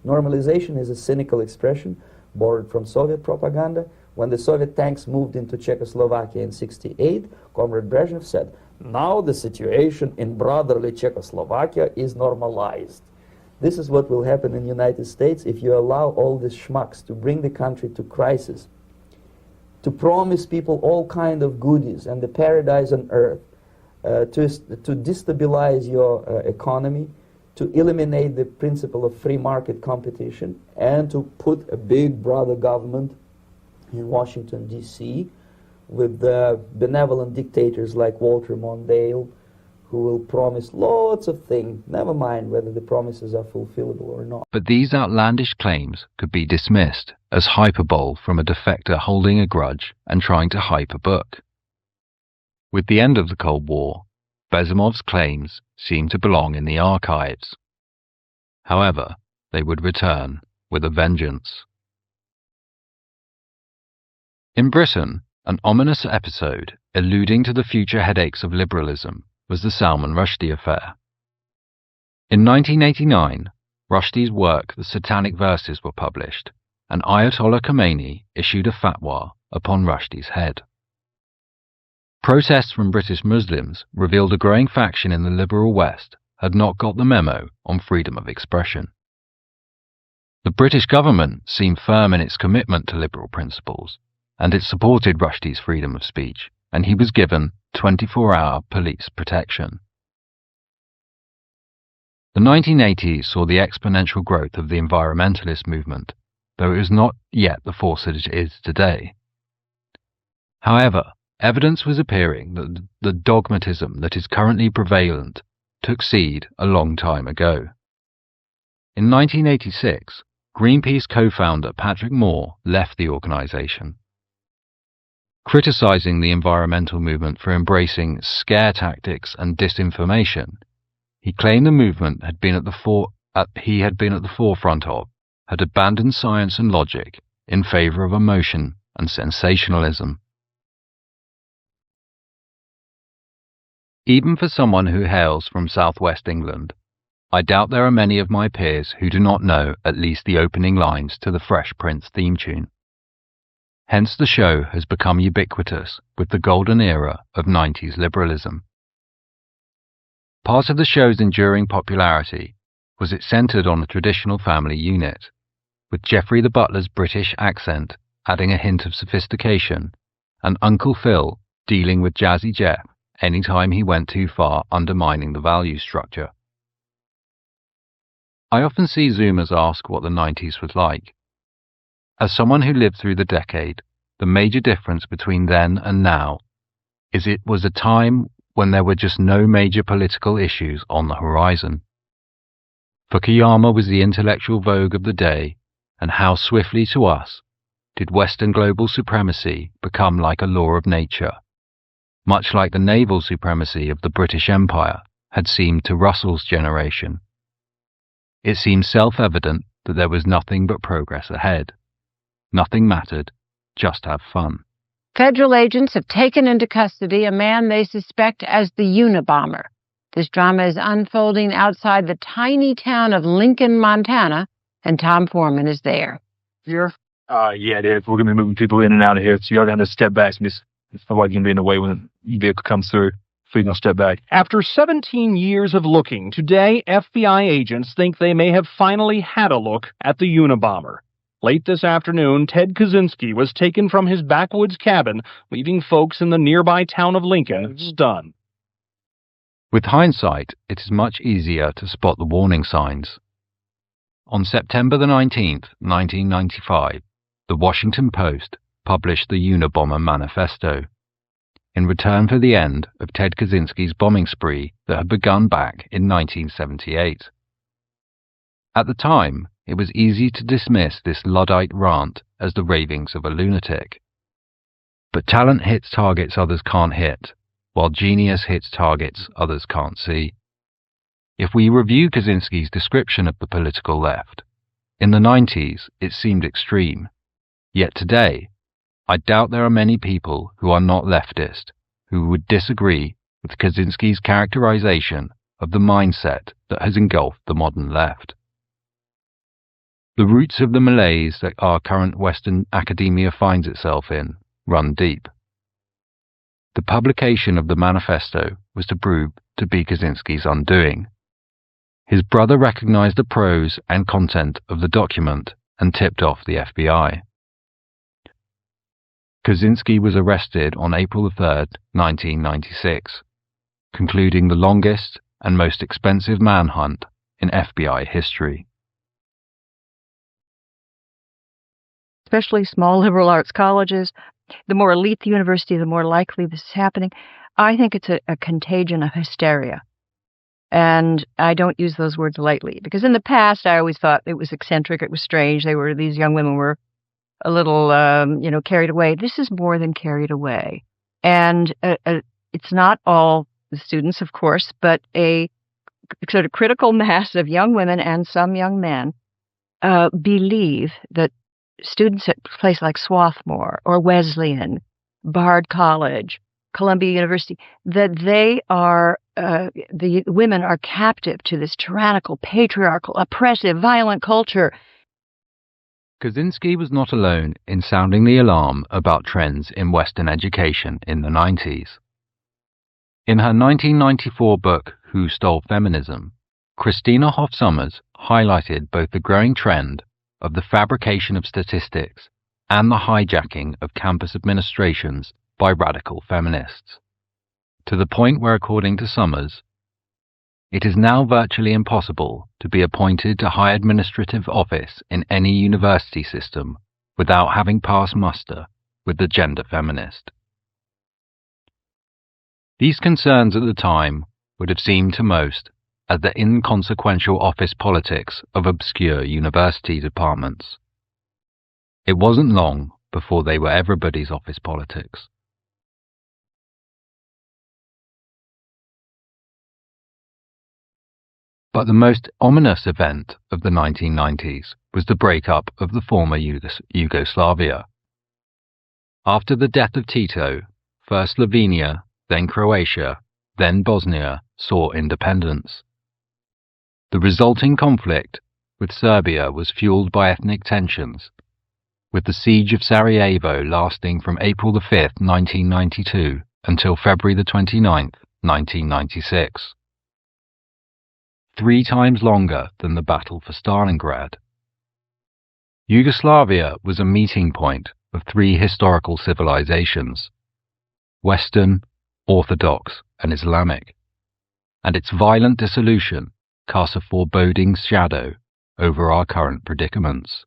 Speaker 8: Normalization is a cynical expression borrowed from Soviet propaganda. When the Soviet tanks moved into Czechoslovakia in '68, Comrade Brezhnev said, "Now the situation in brotherly Czechoslovakia is normalized." This is what will happen in the United States if you allow all these schmucks to bring the country to crisis, to promise people all kind of goodies and the paradise on earth, to destabilize your economy, to eliminate the principle of free market competition, and to put a big brother government in Washington, D.C., with benevolent dictators like Walter Mondale, who will promise lots of things, never mind whether the promises are fulfillable or not.
Speaker 1: But these outlandish claims could be dismissed as hyperbole from a defector holding a grudge and trying to hype a book. With the end of the Cold War, Bezimov's claims seemed to belong in the archives. However, they would return with a vengeance. In Britain, an ominous episode alluding to the future headaches of liberalism was the Salman Rushdie affair. In 1989, Rushdie's work The Satanic Verses were published, and Ayatollah Khomeini issued a fatwa upon Rushdie's head. Protests from British Muslims revealed a growing faction in the liberal West had not got the memo on freedom of expression. The British government seemed firm in its commitment to liberal principles, and it supported Rushdie's freedom of speech, and he was given 24-hour police protection. The 1980s saw the exponential growth of the environmentalist movement, though it was not yet the force that it is today. However, evidence was appearing that the dogmatism that is currently prevalent took seed a long time ago. In 1986, Greenpeace co-founder Patrick Moore left the organisation. Criticising the environmental movement for embracing scare tactics and disinformation, he claimed the movement had been at the forefront of, had abandoned science and logic in favour of emotion and sensationalism. Even for someone who hails from southwest England, I doubt there are many of my peers who do not know at least the opening lines to the Fresh Prince theme tune. Hence the show has become ubiquitous with the golden era of 90s liberalism. Part of the show's enduring popularity was it centred on a traditional family unit, with Geoffrey the butler's British accent adding a hint of sophistication, and Uncle Phil dealing with Jazzy Jeff any time he went too far undermining the value structure. I often see Zoomers ask what the 90s was like. As someone who lived through the decade, the major difference between then and now is it was a time when there were just no major political issues on the horizon. Fukuyama was the intellectual vogue of the day, and how swiftly to us did Western global supremacy become like a law of nature, much like the naval supremacy of the British Empire had seemed to Russell's generation. It seemed self-evident that there was nothing but progress ahead. Nothing mattered, just have fun.
Speaker 10: Federal agents have taken into custody a man they suspect as the Unabomber. This drama is unfolding outside the tiny town of Lincoln, Montana, and Tom Foreman is there.
Speaker 11: Here? Yeah, it is. We're going to be moving people in and out of here, so you're going to have to step back. Nobody's going to be in the way when the vehicle comes through. So you're going to step back.
Speaker 12: After 17 years of looking, today FBI agents think they may have finally had a look at the Unabomber. Late this afternoon, Ted Kaczynski was taken from his backwoods cabin, leaving folks in the nearby town of Lincoln stunned.
Speaker 1: With hindsight, it is much easier to spot the warning signs. On September the 19th, 1995, the Washington Post published the Unabomber Manifesto, in return for the end of Ted Kaczynski's bombing spree that had begun back in 1978. At the time, it was easy to dismiss this Luddite rant as the ravings of a lunatic. But talent hits targets others can't hit, while genius hits targets others can't see. If we review Kaczynski's description of the political left, in the 90s it seemed extreme, yet today I doubt there are many people who are not leftist who would disagree with with Kaczynski's characterization of the mindset that has engulfed the modern left. The roots of the malaise that our current Western academia finds itself in run deep. The publication of the manifesto was to prove to be Kaczynski's undoing. His brother recognized the prose and content of the document and tipped off the FBI. Kaczynski was arrested on April 3, 1996, concluding the longest and most expensive manhunt in FBI history.
Speaker 13: Especially small liberal arts colleges, the more elite the university, the more likely this is happening. I think it's a contagion of hysteria. And I don't use those words lightly, because in the past I always thought it was eccentric, it was strange. These young women were a little, carried away. This is more than carried away. And it's not all the students, of course, but a sort of critical mass of young women and some young men believe that students at a place like Swarthmore or Wesleyan, Bard College, Columbia University, that they are, the women are captive to this tyrannical, patriarchal, oppressive, violent culture.
Speaker 1: Kaczynski was not alone in sounding the alarm about trends in Western education in the 90s. In her 1994 book, Who Stole Feminism?, Christina Hoff Sommers highlighted both the growing trend of the fabrication of statistics and the hijacking of campus administrations by radical feminists, to the point where, according to Sommers, it is now virtually impossible to be appointed to high administrative office in any university system without having passed muster with the gender feminist. These concerns at the time would have seemed to most as the inconsequential office politics of obscure university departments. It wasn't long before they were everybody's office politics. But the most ominous event of the 1990s was the breakup of the former Yugoslavia. After the death of Tito, first Slovenia, then Croatia, then Bosnia saw independence. The resulting conflict with Serbia was fueled by ethnic tensions, with the siege of Sarajevo lasting from April 5, 1992 until February 29, 1996. 3 times longer than the battle for Stalingrad. Yugoslavia was a meeting point of 3 historical civilizations: Western, Orthodox, and Islamic, and its violent dissolution casts a foreboding shadow over our current predicaments.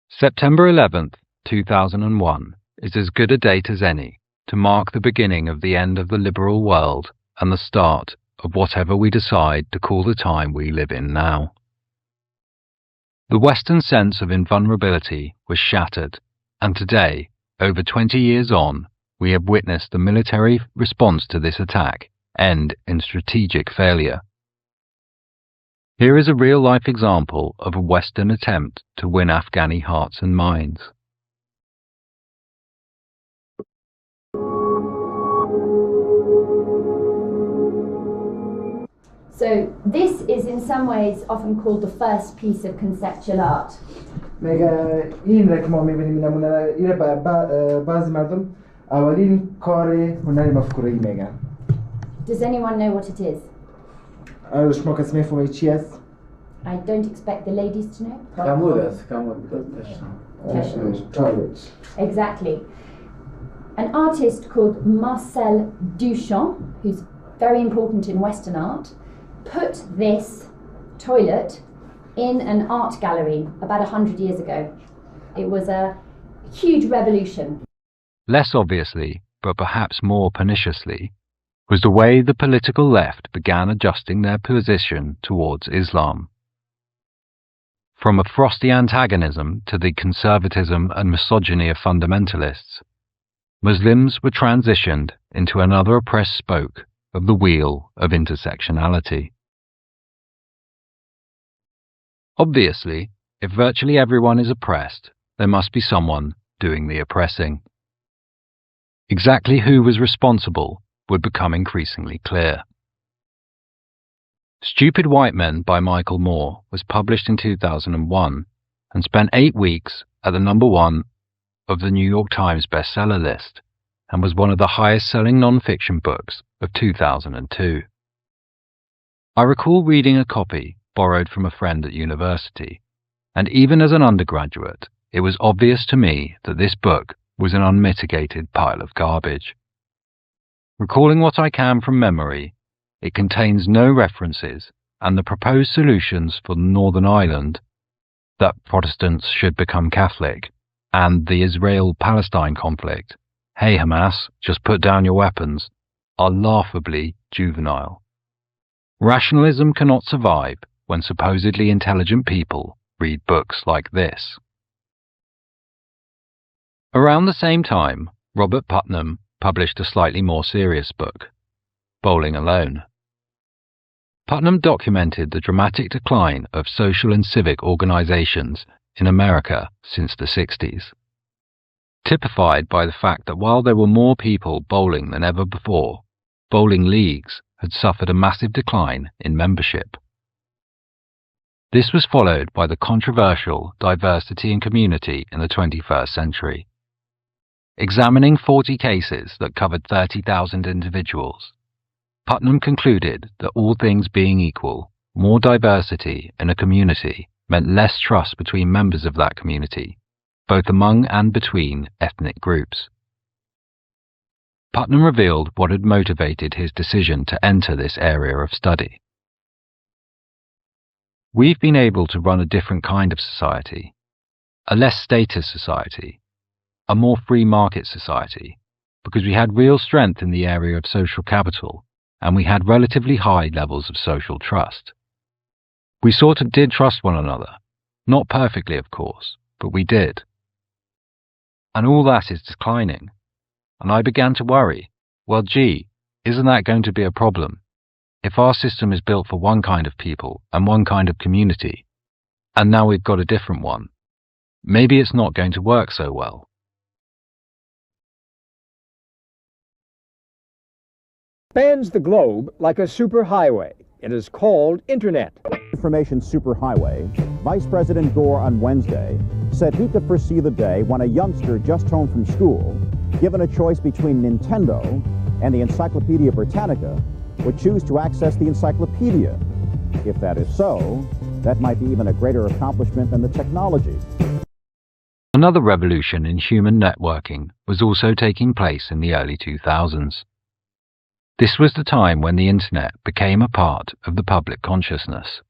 Speaker 1: September 11th, 2001 is as good a date as any to mark the beginning of the end of the liberal world and the start of whatever we decide to call the time we live in now. The Western sense of invulnerability was shattered, and today, over 20 years on, we have witnessed the military response to this attack end in strategic failure. Here is a real-life example of a Western attempt to win Afghani hearts and minds.
Speaker 14: So this is in some ways often called the first piece of conceptual art.
Speaker 15: این را که ما می‌بینیم نمونه این بعضی مردم اولین کار هنری مفکوره‌ای میگن.
Speaker 14: Does anyone know what it is?
Speaker 15: شما کسی می‌فهمید چی است؟
Speaker 14: I don't expect the ladies to know.
Speaker 15: کمود است، کمود.
Speaker 14: Exactly. An artist called Marcel Duchamp, who's very important in Western art, put this toilet in an art gallery about 100 years ago. It was a huge revolution.
Speaker 1: Less obviously, but perhaps more perniciously, was the way the political left began adjusting their position towards Islam. From a frosty antagonism to the conservatism and misogyny of fundamentalists, Muslims were transitioned into another oppressed spoke of the wheel of intersectionality. Obviously, if virtually everyone is oppressed, there must be someone doing the oppressing. Exactly who was responsible would become increasingly clear. Stupid White Men by Michael Moore was published in 2001 and spent 8 weeks at the number 1 of the New York Times bestseller list and was one of the highest-selling non-fiction books of 2002. I recall reading a copy borrowed from a friend at university, and even as an undergraduate, it was obvious to me that this book was an unmitigated pile of garbage. Recalling what I can from memory, it contains no references, and the proposed solutions for Northern Ireland, that Protestants should become Catholic, and the Israel-Palestine conflict, hey Hamas, just put down your weapons, are laughably juvenile. Rationalism cannot survive when supposedly intelligent people read books like this. Around the same time, Robert Putnam published a slightly more serious book, Bowling Alone. Putnam documented the dramatic decline of social and civic organizations in America since the 60s, typified by the fact that while there were more people bowling than ever before, bowling leagues had suffered a massive decline in membership. This was followed by the controversial diversity in community in the 21st century. Examining 40 cases that covered 30,000 individuals, Putnam concluded that all things being equal, more diversity in a community meant less trust between members of that community, both among and between ethnic groups. Putnam revealed what had motivated his decision to enter this area of study. We've been able to run a different kind of society, a less status society, a more free market society, because we had real strength in the area of social capital, and we had relatively high levels of social trust. We sort of did trust one another, not perfectly of course, but we did. And all that is declining, and I began to worry, well gee, isn't that going to be a problem? If our system is built for one kind of people and one kind of community, and now we've got a different one, maybe it's not going to work so well.
Speaker 16: Spans the globe like a superhighway. It is called Internet.
Speaker 17: Information superhighway, Vice President Gore on Wednesday said he could foresee the day when a youngster just home from school, given a choice between Nintendo and the Encyclopedia Britannica, would choose to access the encyclopedia. If that is so, that might be even a greater accomplishment than the technology.
Speaker 1: Another revolution in human networking was also taking place in the early 2000s. This was the time when the Internet became a part of the public consciousness.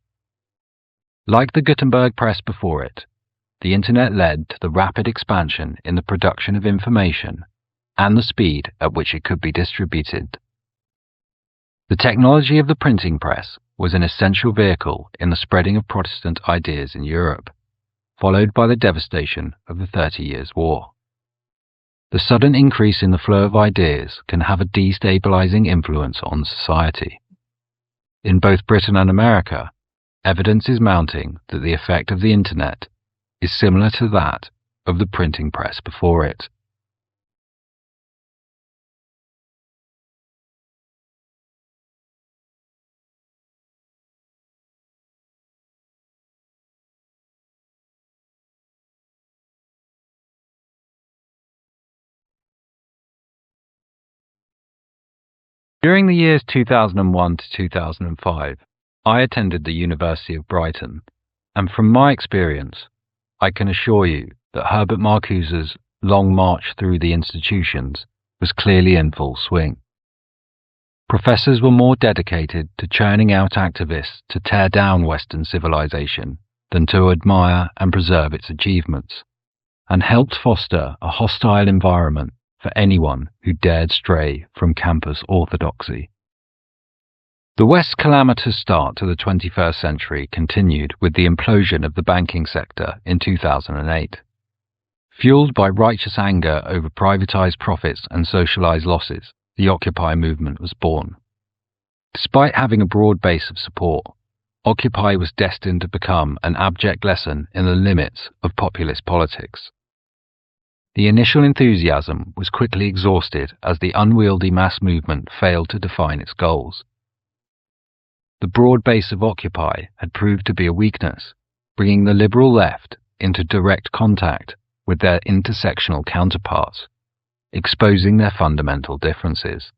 Speaker 1: Like the Gutenberg press before it, the Internet led to the rapid expansion in the production of information and the speed at which it could be distributed. The technology of the printing press was an essential vehicle in the spreading of Protestant ideas in Europe, followed by the devastation of the 30 Years' War. The sudden increase in the flow of ideas can have a destabilizing influence on society. In both Britain and America, evidence is mounting that the effect of the Internet is similar to that of the printing press before it. During the years 2001 to 2005, I attended the University of Brighton, and from my experience, I can assure you that Herbert Marcuse's long march through the institutions was clearly in full swing. Professors were more dedicated to churning out activists to tear down Western civilization than to admire and preserve its achievements, and helped foster a hostile environment for anyone who dared stray from campus orthodoxy. The West's calamitous start to the 21st century continued with the implosion of the banking sector in 2008. Fueled by righteous anger over privatized profits and socialized losses, the Occupy movement was born. Despite having a broad base of support, Occupy was destined to become an abject lesson in the limits of populist politics. The initial enthusiasm was quickly exhausted as the unwieldy mass movement failed to define its goals. The broad base of Occupy had proved to be a weakness, bringing the liberal left into direct contact with their intersectional counterparts, exposing their fundamental differences.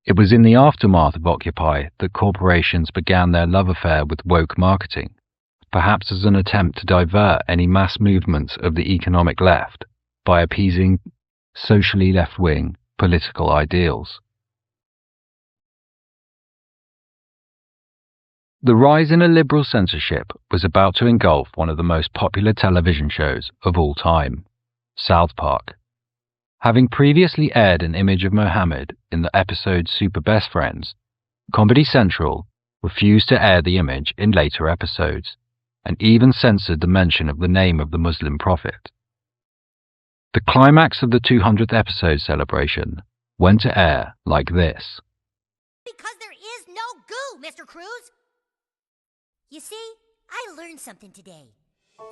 Speaker 1: It was in the aftermath of Occupy that corporations began their love affair with woke marketing, perhaps as an attempt to divert any mass movements of the economic left by appeasing socially left-wing political ideals. The rise in a liberal censorship was about to engulf one of the most popular television shows of all time, South Park. Having previously aired an image of Mohammed in the episode Super Best Friends, Comedy Central refused to air the image in later episodes, and even censored the mention of the name of the Muslim prophet. The climax of the 200th episode celebration went to air like this.
Speaker 18: Because there is no goo, Mr. Cruz. You see, I learned something today.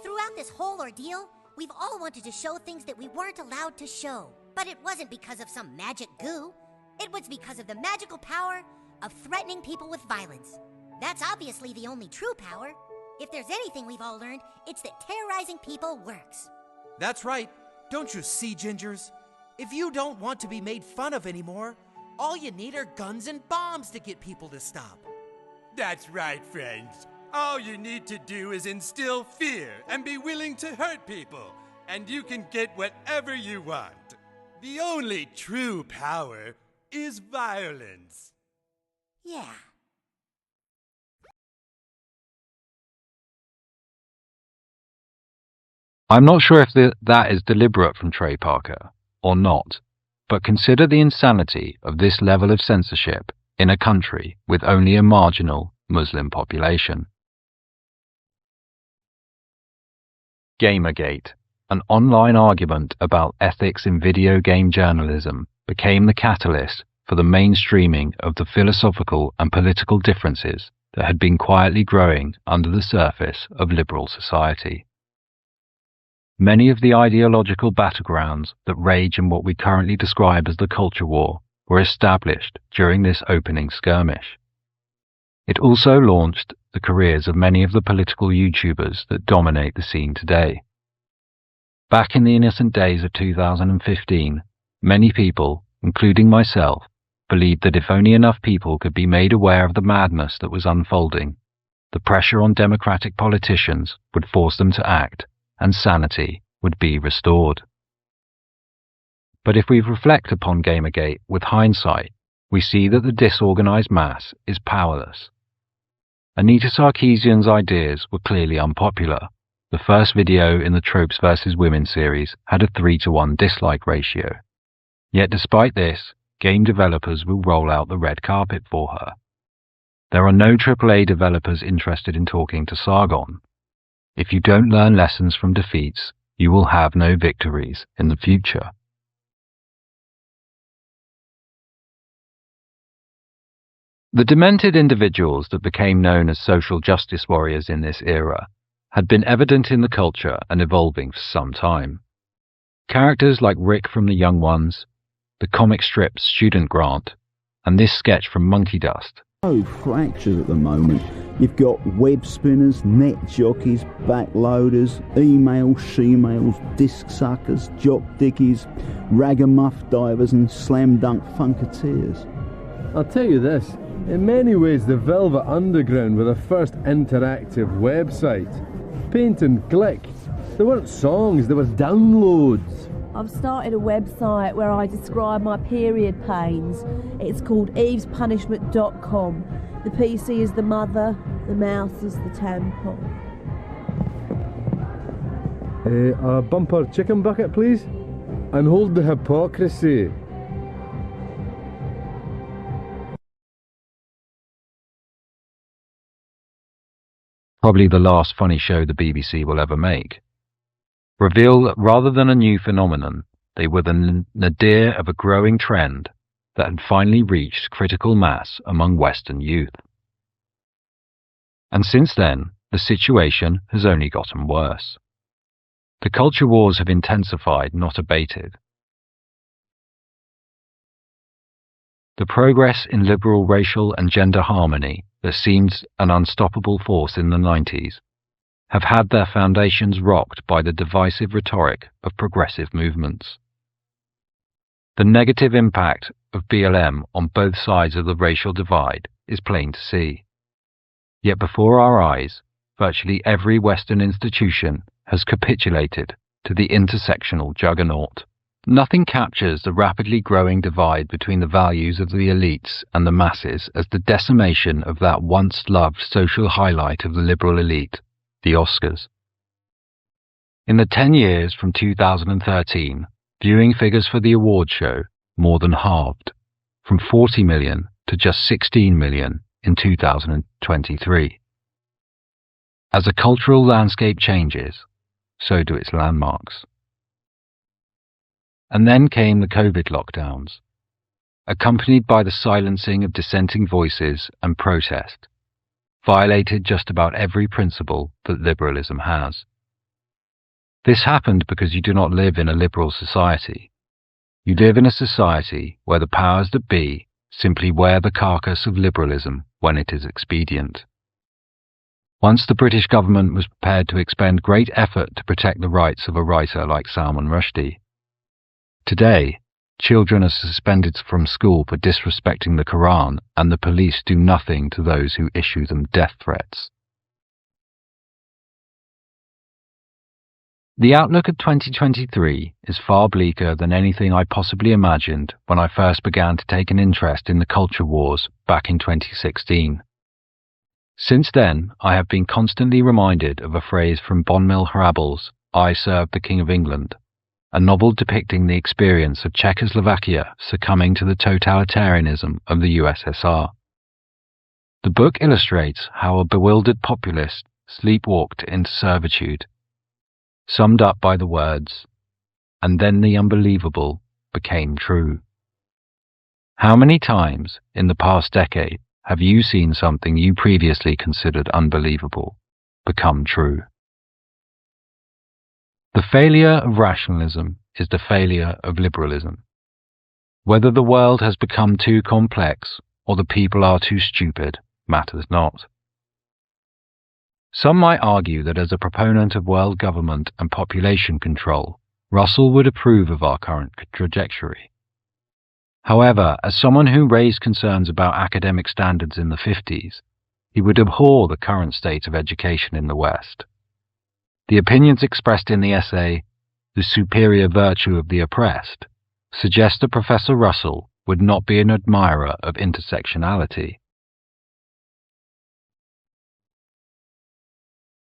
Speaker 18: Throughout this whole ordeal, we've all wanted to show things that we weren't allowed to show. But it wasn't because of some magic goo. It was because of the magical power of threatening people with violence. That's obviously the only true power. If there's anything we've all learned, it's that terrorizing people works.
Speaker 19: That's right. Don't you see, Gingers? If you don't want to be made fun of anymore, all you need are guns and bombs to get people to stop.
Speaker 20: That's right, friends. All you need to do is instill fear and be willing to hurt people, and you can get whatever you want. The only true power is violence.
Speaker 18: Yeah.
Speaker 1: I'm not sure if that is deliberate from Trey Parker or not, but consider the insanity of this level of censorship in a country with only a marginal Muslim population. Gamergate, an online argument about ethics in video game journalism, became the catalyst for the mainstreaming of the philosophical and political differences that had been quietly growing under the surface of liberal society. Many of the ideological battlegrounds that rage in what we currently describe as the culture war were established during this opening skirmish. It also launched the careers of many of the political YouTubers that dominate the scene today. Back in the innocent days of 2015, many people, including myself, believed that if only enough people could be made aware of the madness that was unfolding, the pressure on democratic politicians would force them to act, and sanity would be restored. But if we reflect upon Gamergate with hindsight, we see that the disorganized mass is powerless. Anita Sarkeesian's ideas were clearly unpopular. The first video in the Tropes vs. Women series had a 3-to-1 dislike ratio. Yet despite this, game developers will roll out the red carpet for her. There are no AAA developers interested in talking to Sargon. If you don't learn lessons from defeats, you will have no victories in the future. The demented individuals that became known as social justice warriors in this era had been evident in the culture and evolving for some time. Characters like Rick from The Young Ones, the comic strip Student Grant, and this sketch from Monkey Dust.
Speaker 21: So fractured at the moment. You've got web spinners, net jockeys, backloaders, emails, she-mails, disc suckers, jock dickies, ragamuff divers and slam dunk funketeers.
Speaker 22: I'll tell you this, in many ways the Velvet Underground were the first interactive website. Paint and click. They weren't songs, they were downloads.
Speaker 23: I've started a website where I describe my period pains. It's called evespunishment.com. The PC is the mother, the mouse is the tampon.
Speaker 22: A bumper chicken bucket, please? And hold the hypocrisy.
Speaker 1: Probably the last funny show the BBC will ever make. Reveal that rather than a new phenomenon, they were the nadir of a growing trend that had finally reached critical mass among Western youth. And since then, the situation has only gotten worse. The culture wars have intensified, not abated. The progress in liberal racial and gender harmony that seemed an unstoppable force in the 90s have had their foundations rocked by the divisive rhetoric of progressive movements. The negative impact of BLM on both sides of the racial divide is plain to see. Yet before our eyes, virtually every Western institution has capitulated to the intersectional juggernaut. Nothing captures the rapidly growing divide between the values of the elites and the masses as the decimation of that once loved social highlight of the liberal elite, the Oscars. In the 10 years from 2013, viewing figures for the award show more than halved, from 40 million to just 16 million in 2023. As the cultural landscape changes, so do its landmarks. And then came the COVID lockdowns, accompanied by the silencing of dissenting voices and protest, violated just about every principle that liberalism has. This happened because you do not live in a liberal society. You live in a society where the powers that be simply wear the carcass of liberalism when it is expedient. Once the British government was prepared to expend great effort to protect the rights of a writer like Salman Rushdie. Today, children are suspended from school for disrespecting the Quran, and the police do nothing to those who issue them death threats. The outlook of 2023 is far bleaker than anything I possibly imagined when I first began to take an interest in the culture wars back in 2016. Since then, I have been constantly reminded of a phrase from Bonmil Hrabel's I Served the King of England, a novel depicting the experience of Czechoslovakia succumbing to the totalitarianism of the USSR. The book illustrates how a bewildered populace sleepwalked into servitude, summed up by the words, "And then the unbelievable became true." How many times in the past decade have you seen something you previously considered unbelievable become true? The failure of rationalism is the failure of liberalism. Whether the world has become too complex or the people are too stupid matters not. Some might argue that as a proponent of world government and population control, Russell would approve of our current trajectory. However, as someone who raised concerns about academic standards in the 50s, he would abhor the current state of education in the West. The opinions expressed in the essay, The Superior Virtue of the Oppressed, suggest that Professor Russell would not be an admirer of intersectionality.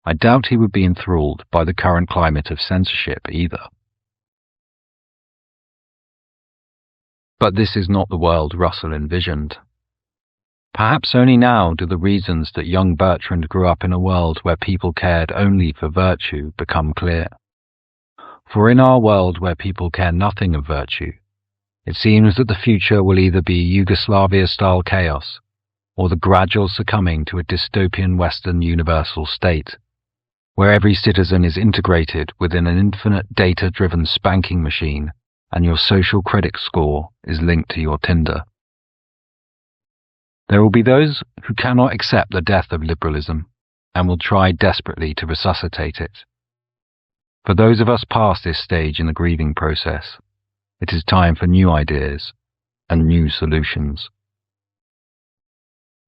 Speaker 1: I doubt he would be enthralled by the current climate of censorship either. But this is not the world Russell envisioned. Perhaps only now do the reasons that young Bertrand grew up in a world where people cared only for virtue become clear. For in our world where people care nothing of virtue, it seems that the future will either be Yugoslavia-style chaos or the gradual succumbing to a dystopian Western universal state, where every citizen is integrated within an infinite data-driven spanking machine and your social credit score is linked to your Tinder. There will be those who cannot accept the death of liberalism and will try desperately to resuscitate it. For those of us past this stage in the grieving process, it is time for new ideas and new solutions.